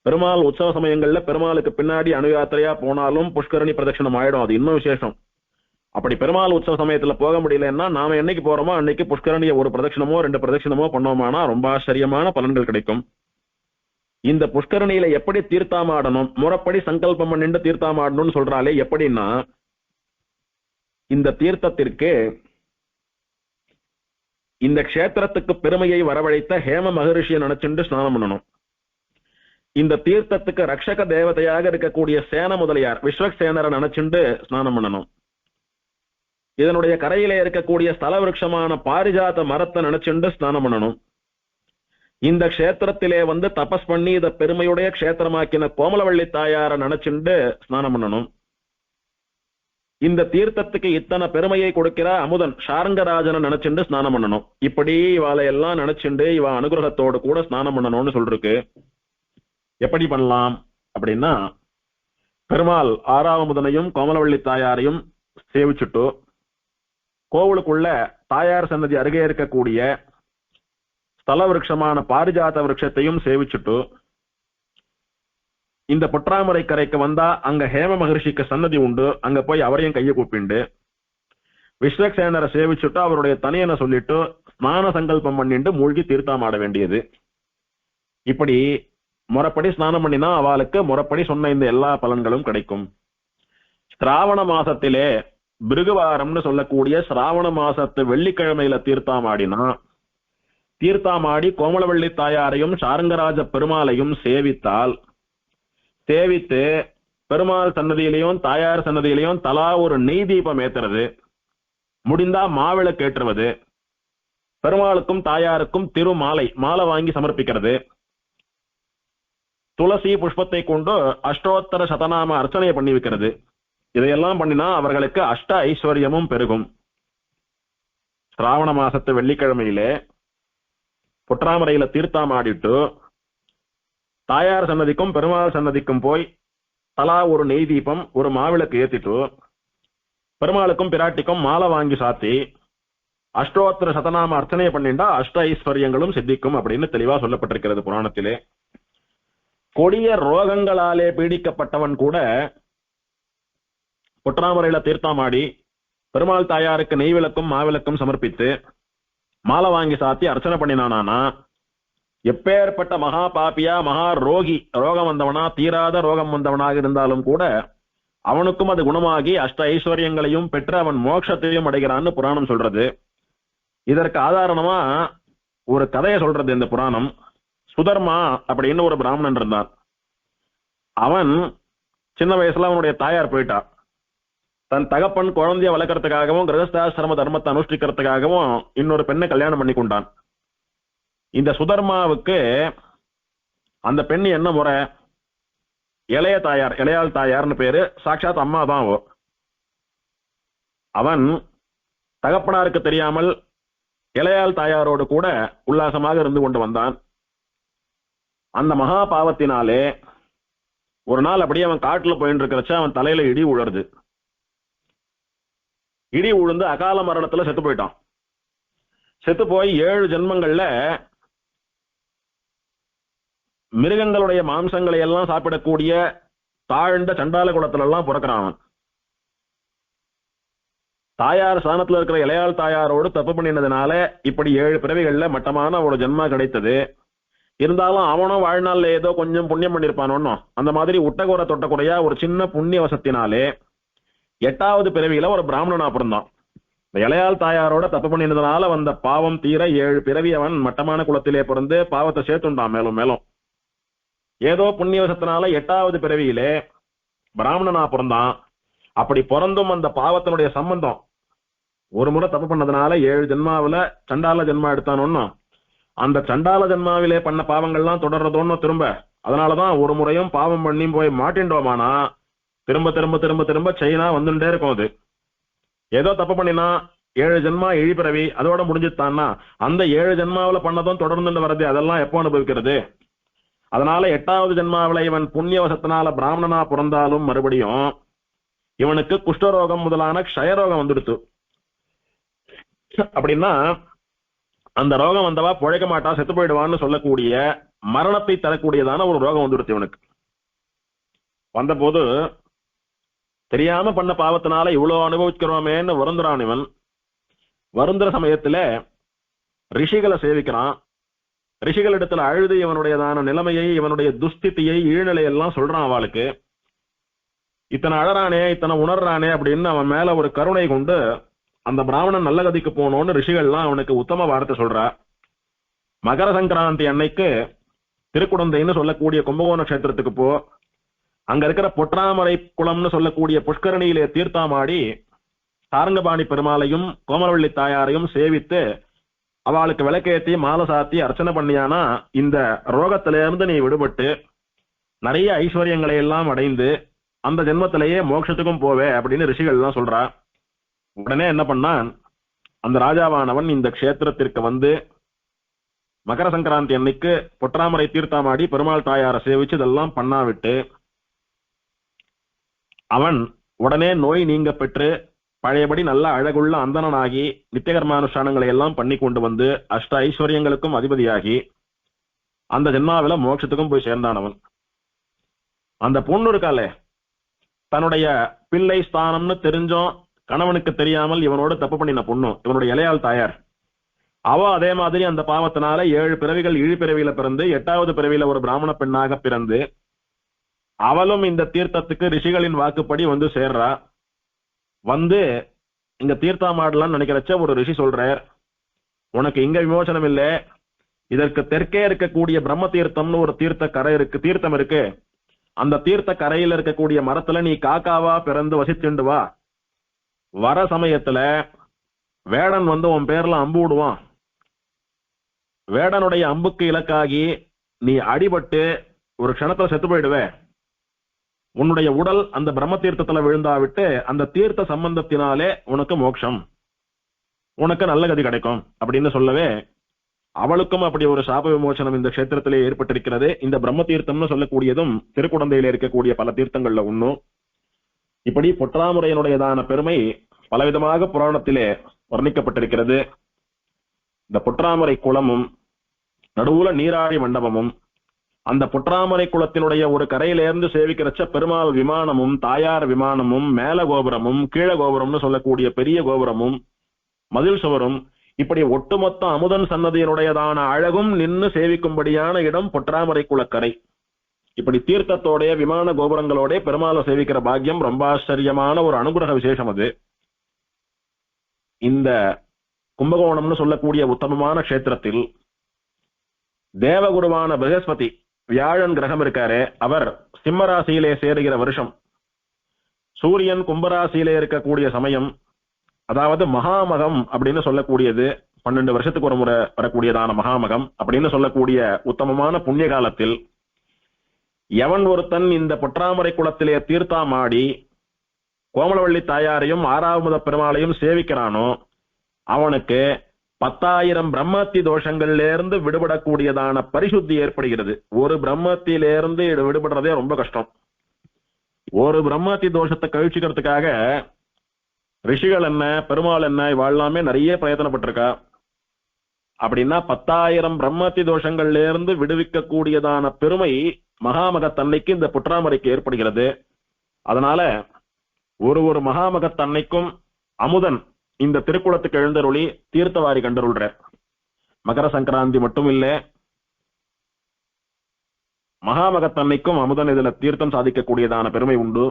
பெருமாள் உற்சவ சமயங்கள்ல பெருமாளுக்கு பின்னாடி அணுயாத்திரையா போனாலும் புஷ்கரணி பிரதட்சணம் ஆயிடும், அது இன்னும் விசேஷம். அப்படி பெருமாள் உற்சவ சமயத்துல போக முடியலன்னா நாம என்னைக்கு போறோமோ அன்னைக்கு புஷ்கரணிய ஒரு பிரதட்சணமோ 2 பிரதட்சணமோ பண்ணோமானா ரொம்ப ஆச்சரியமான பலன்கள் கிடைக்கும். இந்த புஷ்கரணியில எப்படி தீர்த்தாமாடணும், முறைப்படி சங்கல்பம் பண்ணிட்டு தீர்த்தாமாடணும்னு சொல்றாலே எப்படின்னா, இந்த தீர்த்தத்திற்கு இந்த க்ஷேத்திரத்துக்கு பெருமையை வரவழைத்த ஹேம மகரிஷியை நினைச்சுட்டு ஸ்நானம் பண்ணணும். இந்த தீர்த்தத்துக்கு ரக்ஷக தேவதையாக இருக்கக்கூடிய சேன முதலியார் விஸ்வக்சேனரை நினைச்சுண்டு ஸ்நானம் பண்ணணும். இதனுடைய கரையில இருக்கக்கூடிய ஸ்தல விருட்சமான பாரிஜாத மரத்தை நினைச்சுண்டு ஸ்நானம் பண்ணணும். இந்த க்ஷேத்திரத்திலே வந்து தபஸ் பண்ணி இத பெருமையுடைய க்ஷேத்திரமாக்கின கோமலவள்ளி தாயார நினைச்சுண்டு ஸ்நானம் பண்ணணும். இந்த தீர்த்தத்துக்கு இத்தனை பெருமையை கொடுக்கிற அமுதன் சாரங்கராஜனை நினைச்சுண்டு ஸ்நானம் பண்ணணும். இப்படி இவாளை எல்லாம் நினைச்சுண்டு இவ அனுகிரகத்தோடு கூட ஸ்நானம் பண்ணணும்னு சொல்லிருக்கு. எப்படி பண்ணலாம் அப்படின்னா, பெருமாள் ஆறாவமுதனையும் கோமலவள்ளி தாயாரையும் சேவிச்சுட்டு கோவிலுக்குள்ள தாயார் சன்னதி அருகே இருக்கக்கூடிய ஸ்தல விருட்சமான பாரிஜாத விருட்சத்தையும் சேவிச்சுட்டு இந்த பொற்றாமரை கரைக்கு வந்தா அங்க ஹேம மகரிஷிக்கு சன்னதி உண்டு, அங்க போய் அவரையும் கையை கூப்பிண்டு விஸ்வக்சேனரை சேவிச்சுட்டு அவருடைய தனியனை சொல்லிட்டு ஸ்நான சங்கல்பம் பண்ணிட்டு மூழ்கி தீர்த்தாமாட வேண்டியது. இப்படி முறைப்படி ஸ்நானம் பண்ணினா அவளுக்கு முறைப்படி சொன்ன இந்த எல்லா பலன்களும் கிடைக்கும். சிராவண மாசத்திலே பிருகுவாரம்னு சொல்லக்கூடிய சிராவண மாசத்து வெள்ளிக்கிழமையில தீர்த்தாமாடினா, தீர்த்தாமாடி கோமலவள்ளி தாயாரையும் சாரங்கராஜ பெருமாளையும் சேவித்து பெருமாள் சன்னதியிலையும் தாயார் சன்னதியிலையும் தலா ஒரு நெய் தீபம் ஏத்துறது, முடிந்தா மாவிளக்கு ஏற்றுவது, பெருமாளுக்கும் தாயாருக்கும் மாலை வாங்கி சமர்ப்பிக்கிறது, துளசி புஷ்பத்தை கொண்டு அஷ்டோத்தர சதநாம அர்ச்சனையை பண்ணி வைக்கிறது. இதையெல்லாம் பண்ணினா அவர்களுக்கு அஷ்ட ஐஸ்வர்யமும் பெருகும். சிராவண மாசத்து வெள்ளிக்கிழமையிலே பொற்றாமரையில தீர்த்தாமாடிட்டு தாயார் சன்னதிக்கும் பெருமாள் சன்னதிக்கும் போய் தலா ஒரு நெய் தீபம் ஒரு மாவிளக்கு ஏத்திட்டு பெருமாளுக்கும் பிராட்டிக்கும் மாலை வாங்கி சாத்தி அஷ்டோத்தர சதநாம அர்ச்சனையை பண்ணிண்டா அஷ்ட ஐஸ்வர்யங்களும் சித்திக்கும் அப்படின்னு தெளிவா சொல்லப்பட்டிருக்கிறது புராணத்திலே. கொடிய ரோகங்களாலே பீடிக்கப்பட்டவன் கூட பொற்றாமரையில தீர்த்தாமாடி பெருமாள் தாயாருக்கு நெய் விளக்கும் மாவிளக்கும் சமர்ப்பித்து மாலை வாங்கி சாத்தி அர்ச்சனை பண்ணினானா எப்பேற்பட்ட மகா பாப்பியா மகா ரோகம் வந்தவனா தீராத ரோகம் வந்தவனாக இருந்தாலும் கூட அவனுக்கும் அது குணமாகி அஷ்ட ஐஸ்வர்யங்களையும் பெற்று அவன் மோட்சத்தையும் அடைகிறான்னு புராணம் சொல்றது. இதற்கு ஆதாரணமா ஒரு கதையை சொல்றது இந்த புராணம். சுதர்மா அப்படின்னு ஒரு பிராமணன் இருந்தான். அவன் சின்ன வயசுல அவனுடைய தாயார் போயிட்டா. தன் தகப்பன் குழந்தைய வளர்க்கறதுக்காகவும் கிரகஸ்தாசிரம தர்மத்தை அனுஷ்டிக்கிறதுக்காகவும் இன்னொரு பெண்ணை கல்யாணம் பண்ணி கொண்டான். இந்த சுதர்மாவுக்கு அந்த பெண் என்ன முறை, இளைய தாயார், இளையாள் தாயார்னு பேரு, சாட்சாத் அம்மா தான் அவ. அவன் தகப்பனாருக்கு தெரியாமல் இளையாள் தாயாரோடு கூட உல்லாசமாக இருந்து கொண்டு வந்தான். அந்த மகா பாவத்தினாலே ஒரு நாள் அப்படியே அவன் காட்டுல போயிட்டு இருக்கிறச்ச அவன் தலையில இடி உழருது. இடி உழுந்து அகால மரணத்துல செத்து போயிட்டான். செத்து போய் 7 ஜென்மங்கள்ல மிருகங்களுடைய மாம்சங்களை எல்லாம் சாப்பிடக்கூடிய தாழ்ந்த சண்டால குலத்துல எல்லாம் பிறக்கிறான் அவன். தாயார் ஸ்தானத்துல இருக்கிற இளையாள் தாயாரோடு தப்பு பண்ணினதுனால இப்படி 7 பிறவிகள்ல மட்டமான ஒரு ஜென்மா கிடைத்தது. இருந்தாலும் அவனும் வாழ்நாள்ல ஏதோ கொஞ்சம் புண்ணியம் பண்ணிருப்பான் ஒன்னும். அந்த மாதிரி உட்டகுறை தொட்டக்குறையா ஒரு சின்ன புண்ணிய வசத்தினாலே 8வது பிறவியில ஒரு பிராமணனா பிறந்தான். இந்த இளையாள் தாயாரோட தப்பு பண்ணினதுனால வந்த பாவம் தீர 7 பிறவி அவன் மட்டமான குலத்திலே பிறந்து பாவத்தை சேர்த்துண்டான். மேலும் மேலும் ஏதோ புண்ணியவசத்தினால 8வது பிறவியிலே பிராமணனா பிறந்தான். அப்படி பிறந்தும் அந்த பாவத்தினுடைய சம்பந்தம் ஒரு முறை தப்பு பண்ணதுனால 7 ஜென்மாவில சண்டால ஜென்மா எடுத்தான் ஒன்னும். அந்த சண்டால ஜென்மாவிலே பண்ண பாவங்கள்லாம் தொடர்றதோன்னு திரும்ப. அதனாலதான் ஒரு முறையும் பாவம் பண்ணி போய் மாட்டின்றோமானா திரும்ப திரும்ப திரும்ப திரும்ப செயினா வந்துட்டே இருக்கும். அது ஏதோ தப்பு பண்ணினா 7 ஜென்மா இழிபிறவி அதோட முடிஞ்சுத்தான்னா அந்த 7 ஜென்மாவில பண்ணதும் தொடர்ந்து வர்றது அதெல்லாம் எப்போ அனுபவிக்கிறது? அதனால 8வது ஜென்மாவில இவன் புண்ணியவசத்தினால பிராமணனா பிறந்தாலும் மறுபடியும் இவனுக்கு குஷ்டரோகம் முதலான க்ஷயரோகம் வந்துடுத்து. அப்படின்னா அந்த ரோகம் வந்தவா பிழைக்க மாட்டா, செத்து போயிடுவான்னு சொல்லக்கூடிய மரணத்தை தரக்கூடியதான ஒரு ரோகம் வந்துடுத்து இவனுக்கு. வந்த போது தெரியாம பண்ண பாவத்தினால இவ்வளவு அனுபவிக்கிறோமேன்னு வருந்துறான் இவன். வருந்துற சமயத்துல ரிஷிகளை சேவிக்கிறான். ரிஷிகளிடத்துல அழுது இவனுடையதான நிலைமையை, இவனுடைய துஸ்திதியை, ஈழ்நிலையெல்லாம் சொல்றான். அவளுக்கு இத்தனை அழறானே, இத்தனை உணர்றானே அப்படின்னு அவன் மேல ஒரு கருணை கொண்டு அந்த பிராமணன் நல்ல கதிக்கு போனோன்னு ரிஷிகள்லாம் அவனுக்கு உத்தம வார்த்தை சொல்றா. மகர சங்கராந்தி அன்னைக்கு திருக்குடந்தைன்னு சொல்லக்கூடிய கும்பகோண கஷேத்திரத்துக்கு போ. அங்க இருக்கிற பொற்றாமரை குளம்னு சொல்லக்கூடிய புஷ்கரணியிலே தீர்த்தாமாடி சாரங்கபாணி பெருமாளையும் கோமலவள்ளி தாயாரையும் சேவித்து அவளுக்கு விளக்கேற்றி மாலை சாத்தி அர்ச்சனை பண்ணியானா இந்த ரோகத்திலிருந்து நீ விடுபட்டு நிறைய ஐஸ்வர்யங்களை எல்லாம் அடைந்து அந்த ஜென்மத்திலேயே மோட்சத்துக்கும் போவே அப்படின்னு ரிஷிகள் எல்லாம் சொல்றா. உடனே என்ன பண்ணான், அந்த ராஜாவானவன் இந்த க்ஷேத்திரத்திற்கு வந்து மகர சங்கராந்தி அன்னைக்கு பொற்றாமரை தீர்த்தாமாடி பெருமாள் தாயாரை சேவிச்சு இதெல்லாம் பண்ணாவிட்டு அவன் உடனே நோய் நீங்க பெற்று பழையபடி நல்ல அழகுள்ள அந்தணனாகி நித்தியகர்மானுஷ்டானங்களை எல்லாம் பண்ணி கொண்டு வந்து அஷ்ட ஐஸ்வர்யங்களுக்கும் அதிபதியாகி அந்த ஜென்மாவில மோட்சத்துக்கும் போய் சேர்ந்தானவன். அந்த பொண்ணு இருக்காளே, தன்னுடைய பிள்ளை ஸ்தானம்னு தெரிஞ்சோம் கணவனுக்கு தெரியாமல் இவனோட தப்பு பண்ணின பொண்ணு, இவனுடைய இளையாள் தாயார், அவ அதே மாதிரி அந்த பாவத்தினால 7 பிறவிகள் இழிபிறவியில பிறந்து 8வது பிறவியில ஒரு பிராமண பெண்ணாக பிறந்து அவளும் இந்த தீர்த்தத்துக்கு ரிஷிகளின் வாக்குப்படி வந்து சேர்றா. வந்து இங்க தீர்த்தாமாடலாம்னு நினைக்கிறச்ச ஒரு ரிஷி சொல்றார், உனக்கு இங்க விமோசனம் இல்லை, இதற்கு தெற்கே இருக்கக்கூடிய பிரம்ம தீர்த்தம்னு ஒரு தீர்த்தம் இருக்கு. அந்த தீர்த்த கரையில இருக்கக்கூடிய மரத்துல நீ காக்காவா பிறந்து வசிச்சுண்டு வா. வர சமயத்துல வேடன் வந்து உன் பேர்ல அம்பு விடுவான். வேடனுடைய அம்புக்கு இலக்காகி நீ அடிபட்டு ஒரு க்ஷணத்துல செத்து போயிடுவே. உன்னுடைய உடல் அந்த பிரம்ம தீர்த்தத்துல விழுந்தாவிட்டு அந்த தீர்த்த சம்பந்தத்தினாலே உனக்கு மோட்சம், உனக்கு நல்ல கதி கிடைக்கும் அப்படின்னு சொல்லவே அவளுக்கும் அப்படி ஒரு சாப விமோசனம் இந்த கஷேத்திரத்திலே ஏற்பட்டிருக்கிறது. இந்த பிரம்ம தீர்த்தம்னு சொல்லக்கூடியதும் திருக்குடந்தையில இருக்கக்கூடிய பல தீர்த்தங்கள்ல ஒன்னும். இப்படி பொற்றாமுறையினுடையதான பெருமை பலவிதமாக புராணத்திலே வர்ணிக்கப்பட்டிருக்கிறது. இந்த பொற்றாமரை குளமும் நடுவுல நீராழி மண்டபமும் அந்த பொற்றாமரை குளத்தினுடைய ஒரு கரையிலிருந்து சேவிக்கிறச்ச பெருமாள் விமானமும் தாயார் விமானமும் மேல கோபுரமும் கீழ கோபுரம்னு சொல்லக்கூடிய பெரிய கோபுரமும் மதில் சுவரும் இப்படி ஒட்டுமொத்த அமுதன் சன்னதியினுடையதான அழகும் நின்று சேவிக்கும்படியான இடம் பொற்றாமரை குளக்கரை. இப்படி தீர்த்தத்தோடைய விமான கோபுரங்களோட பெருமாளை சேவிக்கிற பாக்கியம் ரொம்ப ஆச்சரியமான ஒரு அனுகிரக விசேஷம். அது இந்த கும்பகோணம்னு சொல்லக்கூடிய உத்தமமான கஷேத்திரத்தில் தேவகுருவான பிரகஸ்பதி வியாழன் கிரகம் இருக்காரு, அவர் சிம்மராசியிலே சேருகிற வருஷம் சூரியன் கும்பராசியிலே இருக்கக்கூடிய சமயம், அதாவது மகாமகம் அப்படின்னு சொல்லக்கூடியது 12 வருஷத்துக்கு ஒரு முறை வரக்கூடியதான மகாமகம் அப்படின்னு சொல்லக்கூடிய உத்தமமான புண்ணிய காலத்தில் எவன் ஒருத்தன் இந்த பொற்றாமரை குளத்திலே தீர்த்தாமாடி கோமலவள்ளி தாயாரையும் ஆறாவமுத பெருமாளையும் சேவிக்கிறானோ அவனுக்கு 10,000 பிரம்மத்தி தோஷங்கள்ல இருந்து விடுபடக்கூடியதான பரிசுத்தி ஏற்படுகிறது. ஒரு பிரம்மத்திலிருந்து விடுபடுறதே ரொம்ப கஷ்டம். ஒரு பிரம்மத்தி தோஷத்தை கழிச்சுக்கிறதுக்காக ரிஷிகள் என்ன, பெருமாள் என்ன, இவாழ்லாமே நிறைய பிரயத்தனப்பட்டிருக்கா. அப்படின்னா 10,000 பிரம்மத்தி தோஷங்கள்ல இருந்து விடுவிக்க கூடியதான பெருமை மகாமகத்தன்னைக்கு இந்த புற்றாமரைக்கு ஏற்படுகிறது. அதனால ஒரு மகாமகத்தன்னைக்கும் அமுதன் இந்த திருக்குளத்துக்கு எழுந்தருளி தீர்த்தவாரி கண்டருள்ற. மகர சங்கராந்தி மட்டும் இல்ல, மகாமகத்தன்னைக்கும் அமுதன் இதுல தீர்த்தம் சாதிக்கக்கூடியதான பெருமை உண்டு.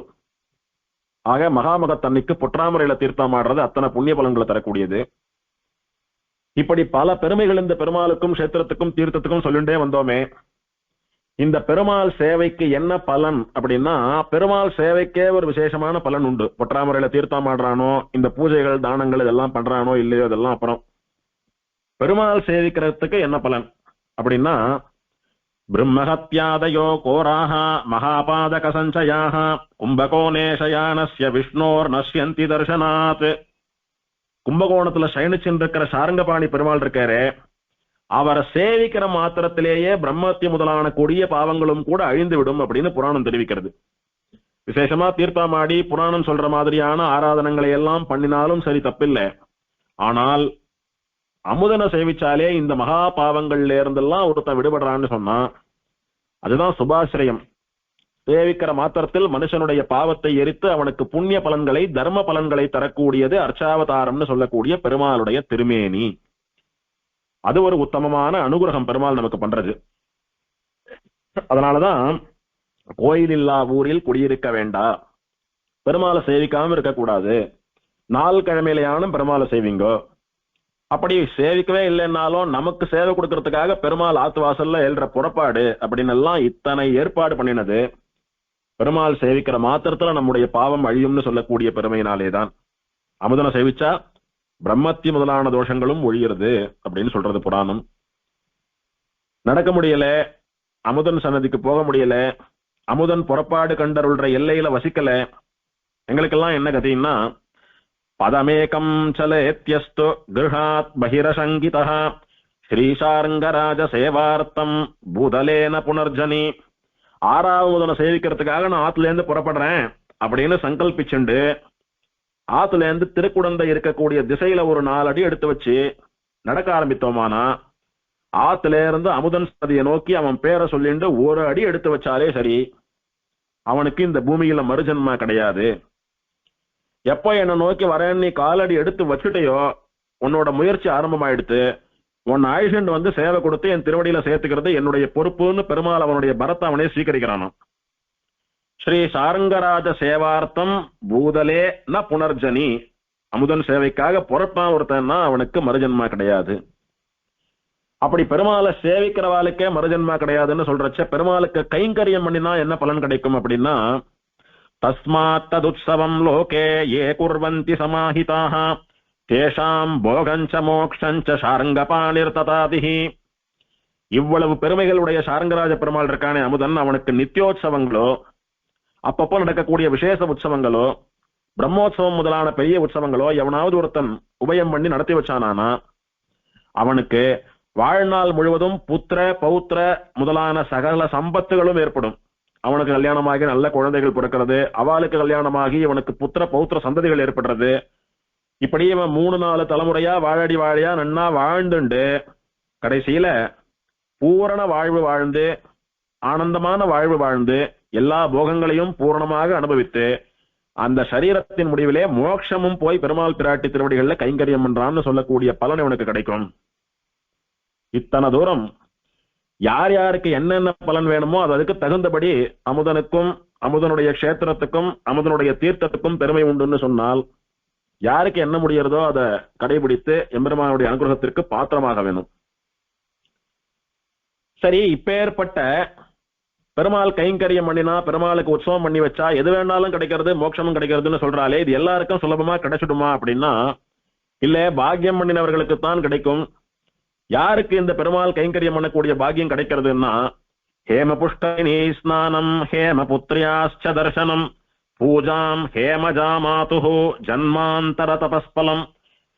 ஆக மகாமகத்தன்னைக்கு பொற்றாமரையில தீர்த்தம் ஆடுறது அத்தனை புண்ணிய பலன்களை தரக்கூடியது. இப்படி பல பெருமைகள் இந்த பெருமாளுக்கும் கஷேத்திரத்துக்கும் தீர்த்தத்துக்கும் சொல்லிண்டே வந்தோமே. இந்த பெருமாள் சேவைக்கு என்ன பலன் அப்படின்னா, பெருமாள் சேவைக்கே ஒரு விசேஷமான பலன் உண்டு. பொற்றாமரையில தீர்த்தம் ஆடுறானோ, இந்த பூஜைகள் தானங்கள் இதெல்லாம் பண்றானோ இல்லையோ இதெல்லாம் அப்புறம். பெருமாள் சேவிக்கிறதுக்கு என்ன பலன் அப்படின்னா, பிரம்மஹத்யாதயோ கோராஹ மகாபாதக சஞ்சயாஹ கும்பகோணேஷயானஸ்ய விஷ்ணோர் நஷ்யந்தி தர்சனாத். கும்பகோணத்துல சயனிச்சுருக்கிற சாரங்கபாணி பெருமாள் இருக்காரு, அவரை சேவிக்கிற மாத்திரத்திலேயே பிரம்மத்தி முதலான கொடிய பாவங்களும் கூட அழிந்து விடும் அப்படின்னு புராணம் தெரிவிக்கிறது. விசேஷமா தீர்த்தமாடி புராணம் சொல்ற மாதிரியான ஆராதனங்களை எல்லாம் பண்ணினாலும் சரி, தப்பில்லை. ஆனால் அமுதனை சேவிச்சாலே இந்த மகா பாவங்கள்ல இருந்தெல்லாம் ஒருத்தன் விடுபடுறான்னு சொன்னா அதுதான் சுபாசிரயம். சேவிக்கிற மாத்திரத்தில் மனுஷனுடைய பாவத்தை எரித்து அவனுக்கு புண்ணிய பலன்களை, தர்ம பலன்களை தரக்கூடியது அர்ச்சாவதாரம்னு சொல்லக்கூடிய பெருமாளுடைய திருமேனி. அது ஒரு உத்தமமான அனுகிரகம் பெருமாள் நமக்கு பண்றது. அதனாலதான் கோயில் இல்லா ஊரில் குடியிருக்க வேண்டாம், பெருமாளை சேவிக்காம இருக்கக்கூடாது, நாள் கிழமையிலையானும் பெருமாளை சேவிங்கோ. அப்படி சேவிக்கவே இல்லைன்னாலும் நமக்கு சேவை கொடுக்கறதுக்காக பெருமாள் ஆத்து வாசல்ல எழுற புறப்பாடு அப்படின்னு எல்லாம் இத்தனை ஏற்பாடு பண்ணினது பெருமாள் சேவிக்கிற மாத்திரத்துல நம்முடைய பாவம் அழியும்னு சொல்லக்கூடிய பெருமையினாலேதான். அமுதனை சேவிச்சா பிரம்மத்தி முதலான தோஷங்களும் ஒழிகிறது அப்படின்னு சொல்றது புராணம். நடக்க முடியல, அமுதன் சன்னதிக்கு போக முடியல, அமுதன் புறப்பாடு கண்டருள்ற எல்லையில வசிக்கல, எங்களுக்கெல்லாம் என்ன கதைன்னா, பதமேகம் சலேத்யஸ்து கிருஹாத் பகிரசங்கிதः ஸ்ரீசாரங்கராஜ சேவார்த்தம் பூதலேன புனர்ஜனி. ஆறாவதுன சேவிக்கிறதுக்காக நான் ஆத்துல இருந்து புறப்படுறேன் அப்படின்னு சங்கல்பிச்சுண்டு ஆத்துல இருந்து திருக்குடந்தை இருக்கக்கூடிய திசையில ஒரு 4 அடி எடுத்து வச்சு நடக்க ஆரம்பித்தோமானா, ஆத்துல இருந்து அமுதன் சன்னதியை நோக்கி அவன் பேரை சொல்லிட்டு 1 அடி எடுத்து வச்சாலே சரி, அவனுக்கு இந்த பூமியில மறுஜன்மா கிடையாது. எப்ப என்னை நோக்கி வரேன்னு நீ காலடி எடுத்து வச்சுட்டையோ, உன்னோட முயற்சி ஆரம்பமாயிடுத்து, உன் ஆயுஷன் வந்து சேவை கொடுத்து என் திருவடியில சேர்த்துக்கிறது என்னுடைய பொறுப்புன்னு பெருமாள் அவனுடைய பரத்தை அவனே சீக்கரிக்கிறானோ. ஸ்ரீ சாரங்கராஜ சேவார்த்தம் பூதலே ந புனர்ஜனி. அமுதன் சேவைக்காக புறப்பான் ஒருத்தன்னா அவனுக்கு மறுஜன்மா கிடையாது. அப்படி பெருமாளை சேவிக்கிறவாளுக்கே மறுஜன்மா கிடையாதுன்னு சொல்றச்ச, பெருமாளுக்கு கைங்கரியம் பண்ணினா என்ன பலன் கிடைக்கும் அப்படின்னா, தஸ்மாத் ததுத்சவம் லோகே ஏ குர்வந்தி சமாஹிதாஹ தேஷாம் போகஞ்ச மோக்ஷஞ்ச சாரங்கபாணிர் ததாதிஹி. இவ்வளவு பெருமைகளுடைய சாரங்கராஜ பெருமாள் இருக்கானே அமுதன், அவனுக்கு நித்தியோத்சவங்களோ, அப்பப்போ நடக்கக்கூடிய விசேஷ உற்சவங்களோ, பிரம்மோற்சவம் முதலான பெரிய உற்சவங்களோ எவனாவது ஒருத்தன் உபயம் பண்ணி நடத்தி வச்சானானா அவனுக்கு வாழ்நாள் முழுவதும் புத்திர பௌத்திர முதலான சகல சம்பத்துகளும் ஏற்படும். அவனுக்கு கல்யாணமாகி நல்ல குழந்தைகள் பிறக்கிறது, அவளுக்கு கல்யாணமாகி இவனுக்கு புத்திர பௌத்திர சந்ததிகள் ஏற்படுறது. இப்படி இவன் 3-4 தலைமுறையா வாழடி வாழையா நன்னா வாழ்ந்துண்டு கடைசியில பூரண வாழ்வு வாழ்ந்து ஆனந்தமான வாழ்வு வாழ்ந்து எல்லா போகங்களையும் பூரணமாக அனுபவித்து அந்த சரீரத்தின் முடிவிலே மோட்சமும் போய் பெருமாள் பிராட்டி திருவடிகள்ல கைங்கரியம் பண்றான்னு சொல்லக்கூடிய பலன் இவனுக்கு கிடைக்கும். இத்தனை தூரம் யார் யாருக்கு என்னென்ன பலன் வேணுமோ அது அதுக்கு தகுந்தபடி அமுதனுக்கும் அமுதனுடைய கஷேத்திரத்துக்கும் அமுதனுடைய தீர்த்தத்துக்கும் பெருமை உண்டுன்னு சொன்னால், யாருக்கு என்ன முடியறதோ அதை கடைபிடித்து எம்பெருமானுடைய அனுகிரகத்திற்கு பாத்திரமாக வேணும். சரி, இப்பேற்பட்ட பெருமாள் கைங்கரியம் பண்ணினா, பெருமாளுக்கு உற்சவம் பண்ணி வச்சா எது வேணாலும் கிடைக்கிறது, மோட்சமும் கிடைக்கிறதுன்னு சொல்றாலே, இது எல்லாருக்கும் சுலபமா கிடைச்சிடுமா அப்படின்னா இல்ல, பாக்கியம் பண்ணினவர்களுக்கு தான் கிடைக்கும். யாருக்கு இந்த பெருமாள் கைங்கரியம் பண்ணக்கூடிய பாக்கியம் கிடைக்கிறதுன்னா, ஹேமபுஷ்கரிணீ ஸ்நானம் ஹேமபுத்ரியாச்ச தர்சனம் பூஜாம் ஹேமஜாமாதுஹு ஜன்மாந்தர தபஸ்பலம்.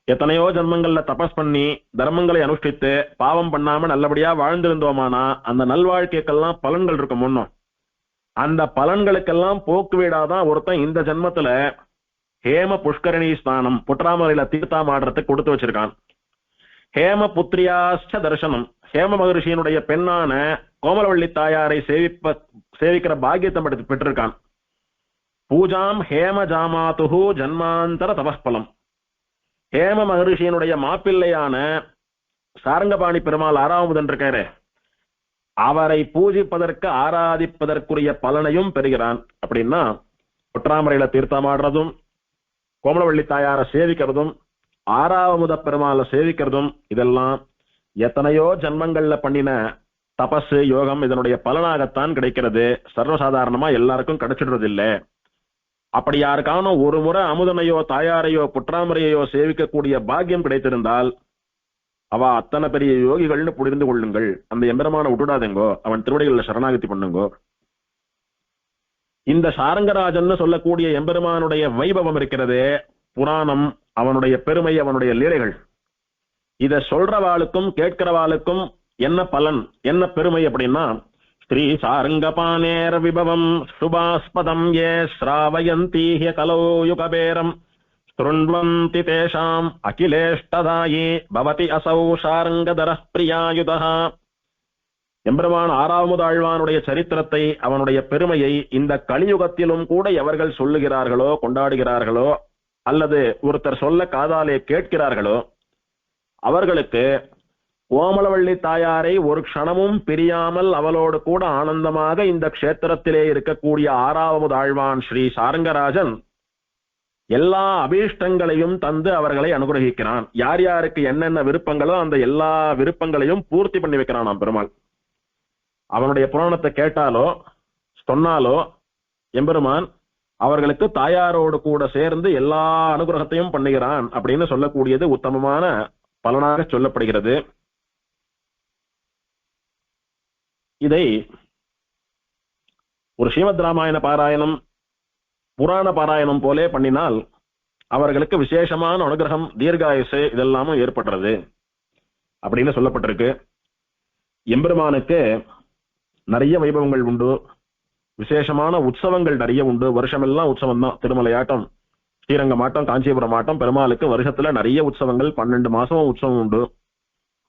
எத்தனையோ ஜன்மங்கள்ல தபஸ் பண்ணி தர்மங்களை அனுஷ்டித்து பாவம் பண்ணாம நல்லபடியா வாழ்ந்திருந்தோமானா அந்த நல்வாழ்க்கைக்கெல்லாம் பலன்கள் இருக்கும் முன்னும். அந்த பலன்களுக்கெல்லாம் போக்குவீடாதான் ஒருத்தன் இந்த ஜென்மத்துல ஹேம புஷ்கரணி ஸ்நானம் புற்றாமரையில தீர்த்தம் ஆடுறதுக்கு கொடுத்து வச்சிருக்கான். ஹேம புத்ரியாச்ச தர்சனம், ஹேம மகரிஷியினுடைய பெண்ணான கோமலவள்ளி தாயாரை சேவிக்கிற பாக்கியத்தை பெற்றிருக்கான். பூஜாம் ஹேம ஜாமாதுஹு ஜன்மாந்தர தபஸ்பலம், ஹேம மகரிஷியினுடைய மாப்பிள்ளையான சாரங்கபாணி பெருமாள் ஆறாவதுன் இருக்காரு, அவரை பூஜிப்பதற்கு ஆராதிப்பதற்குரிய பலனையும் பெறுகிறான். அப்படின்னா புற்றாமரையில தீர்த்தமாடுறதும் கோமலவள்ளி தாயாரை சேவிக்கிறதும் ஆறாவமுத பெருமாளை சேவிக்கிறதும் இதெல்லாம் எத்தனையோ ஜன்மங்கள்ல பண்ணின தபஸ் யோகம் இதனுடைய பலனாகத்தான் கிடைக்கிறது. சர்வசாதாரணமா எல்லாருக்கும் கிடைச்சிடுறது இல்லை. அப்படி யாருக்கான ஒரு முறை அமுதனையோ தாயாரையோ புற்றாமரையோ சேவிக்கக்கூடிய பாக்கியம் கிடைத்திருந்தால் அவ அத்தனை பெரிய யோகிகள்னு புரிந்து கொள்ளுங்கள். அந்த எம்பெருமான விட்டுடாதேங்கோ, அவன் திருவடிகள்ல சரணாகதி பண்ணுங்கோ. இந்த சாரங்கராஜன் சொல்லக்கூடிய எம்பெருமானுடைய வைபவம் இருக்கிறது புராணம், அவனுடைய பெருமை, அவனுடைய லீலைகள். இத சொல்றவாளுக்கும் கேட்கிறவாளுக்கும் என்ன பலன், என்ன பெருமை அப்படின்னா, ஸ்ரீ சாரங்கபானேர் விபவம் சுபாஸ்பதம் ஏ ஸ்ராவயந்தீஹ்ய கலோ யுகபேரம் ஸ்ருண்வந்தி தேஷாம் அகிலேஷ்டதாயி பவதி அசௌ சாரங்கதரः பிரியாயுதः. எம்பெருமான் ஆறாவது ஆழ்வானுடைய சரித்திரத்தை, அவனுடைய பெருமையை இந்த கலியுகத்திலும் கூட எவர்கள் சொல்லுகிறார்களோ, கொண்டாடுகிறார்களோ, அல்லது ஒருத்தர் சொல்ல காதாலே கேட்கிறார்களோ, அவர்களுக்கு கோமலவள்ளி தாயாரை ஒரு க்ஷணமும் பிரியாமல் அவளோடு கூட ஆனந்தமாக இந்த க்ஷேத்திரத்திலே இருக்கக்கூடிய ஆறாவது ஆழ்வான் ஸ்ரீ சாரங்கராஜன் எல்லா அபீஷ்டங்களையும் தந்து அவர்களை அனுகிரகிக்கிறான். யார் யாருக்கு என்னென்ன விருப்பங்களோ அந்த எல்லா விருப்பங்களையும் பூர்த்தி பண்ணி வைக்கிறான் நாம் பெருமாள். அவனுடைய புராணத்தை கேட்டாலோ சொன்னாலோ எம்பெருமான் அவர்களுக்கு தாயாரோடு கூட சேர்ந்து எல்லா அனுகிரகத்தையும் பண்ணுகிறான் அப்படின்னு சொல்லக்கூடியது உத்தமமான பலனாக சொல்லப்படுகிறது. இதை ஒரு ஸ்ரீமத் ராமாயண பாராயணம் புராண பாராயணம் போலே பண்ணினால் அவர்களுக்கு விசேஷமான அனுகிரகம், தீர்காயுசு இதெல்லாமும் ஏற்படுறது அப்படின்னு சொல்லப்பட்டிருக்கு. எம்பெருமானுக்கு நிறைய வைபவங்கள் உண்டு, விசேஷமான உற்சவங்கள் நிறைய உண்டு. வருஷமெல்லாம் உற்சவம் தான். திருமலையாட்டம், ஸ்ரீரங்கம் ஆட்டம், காஞ்சிபுரம் ஆட்டம், பெருமாளுக்கு வருஷத்துல நிறைய உற்சவங்கள், 12 மாசமும் உற்சவம் உண்டு.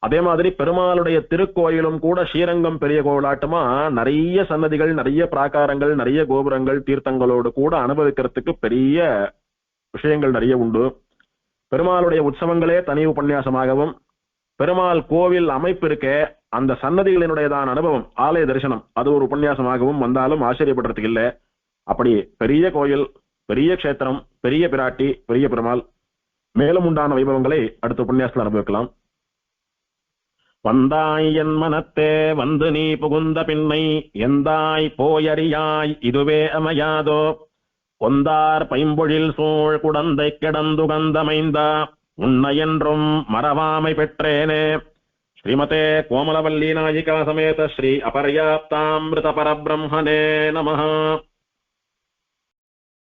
அதே மாதிரி பெருமாளுடைய திருக்கோயிலும் கூட ஸ்ரீரங்கம் பெரிய கோவிலாட்டமா நிறைய சன்னதிகள், நிறைய பிராகாரங்கள், நிறைய கோபுரங்கள், தீர்த்தங்களோடு கூட அனுபவிக்கிறதுக்கு பெரிய விஷயங்கள் நிறைய உண்டு. பெருமாளுடைய உற்சவங்களே தனி உபன்யாசமாகவும், பெருமாள் கோவில் அமைப்பு இருக்க அந்த சன்னதிகளினுடையதான அனுபவம், ஆலய தரிசனம், அது ஒரு உபன்யாசமாகவும் வந்தாலும் ஆச்சரியப்படுறதுக்கு இல்லை. அப்படி பெரிய கோயில், பெரிய க்ஷேத்திரம், பெரிய பிராட்டி, பெரிய பெருமாள், மேலும் உண்டான வைபவங்களை அடுத்த உபன்யாசத்தில் அனுபவிக்கலாம். வந்தாய் என் மனத்தே வந்து நீ புகுந்த பின்னை எந்தாய் போயறியாய் இதுவே அமையாதோ கொந்தார் பைம்பொழில் சூழ் குடந்தை கிடந்துகந்தமைந்தா உன்னை என்றும் மறவாமை பெற்றேனே. ஸ்ரீமதே கோமலவல்லி நாயிகா சமேத ஸ்ரீ அபர்யாப்தாமிருத பரபிரம்மணே நமஹ.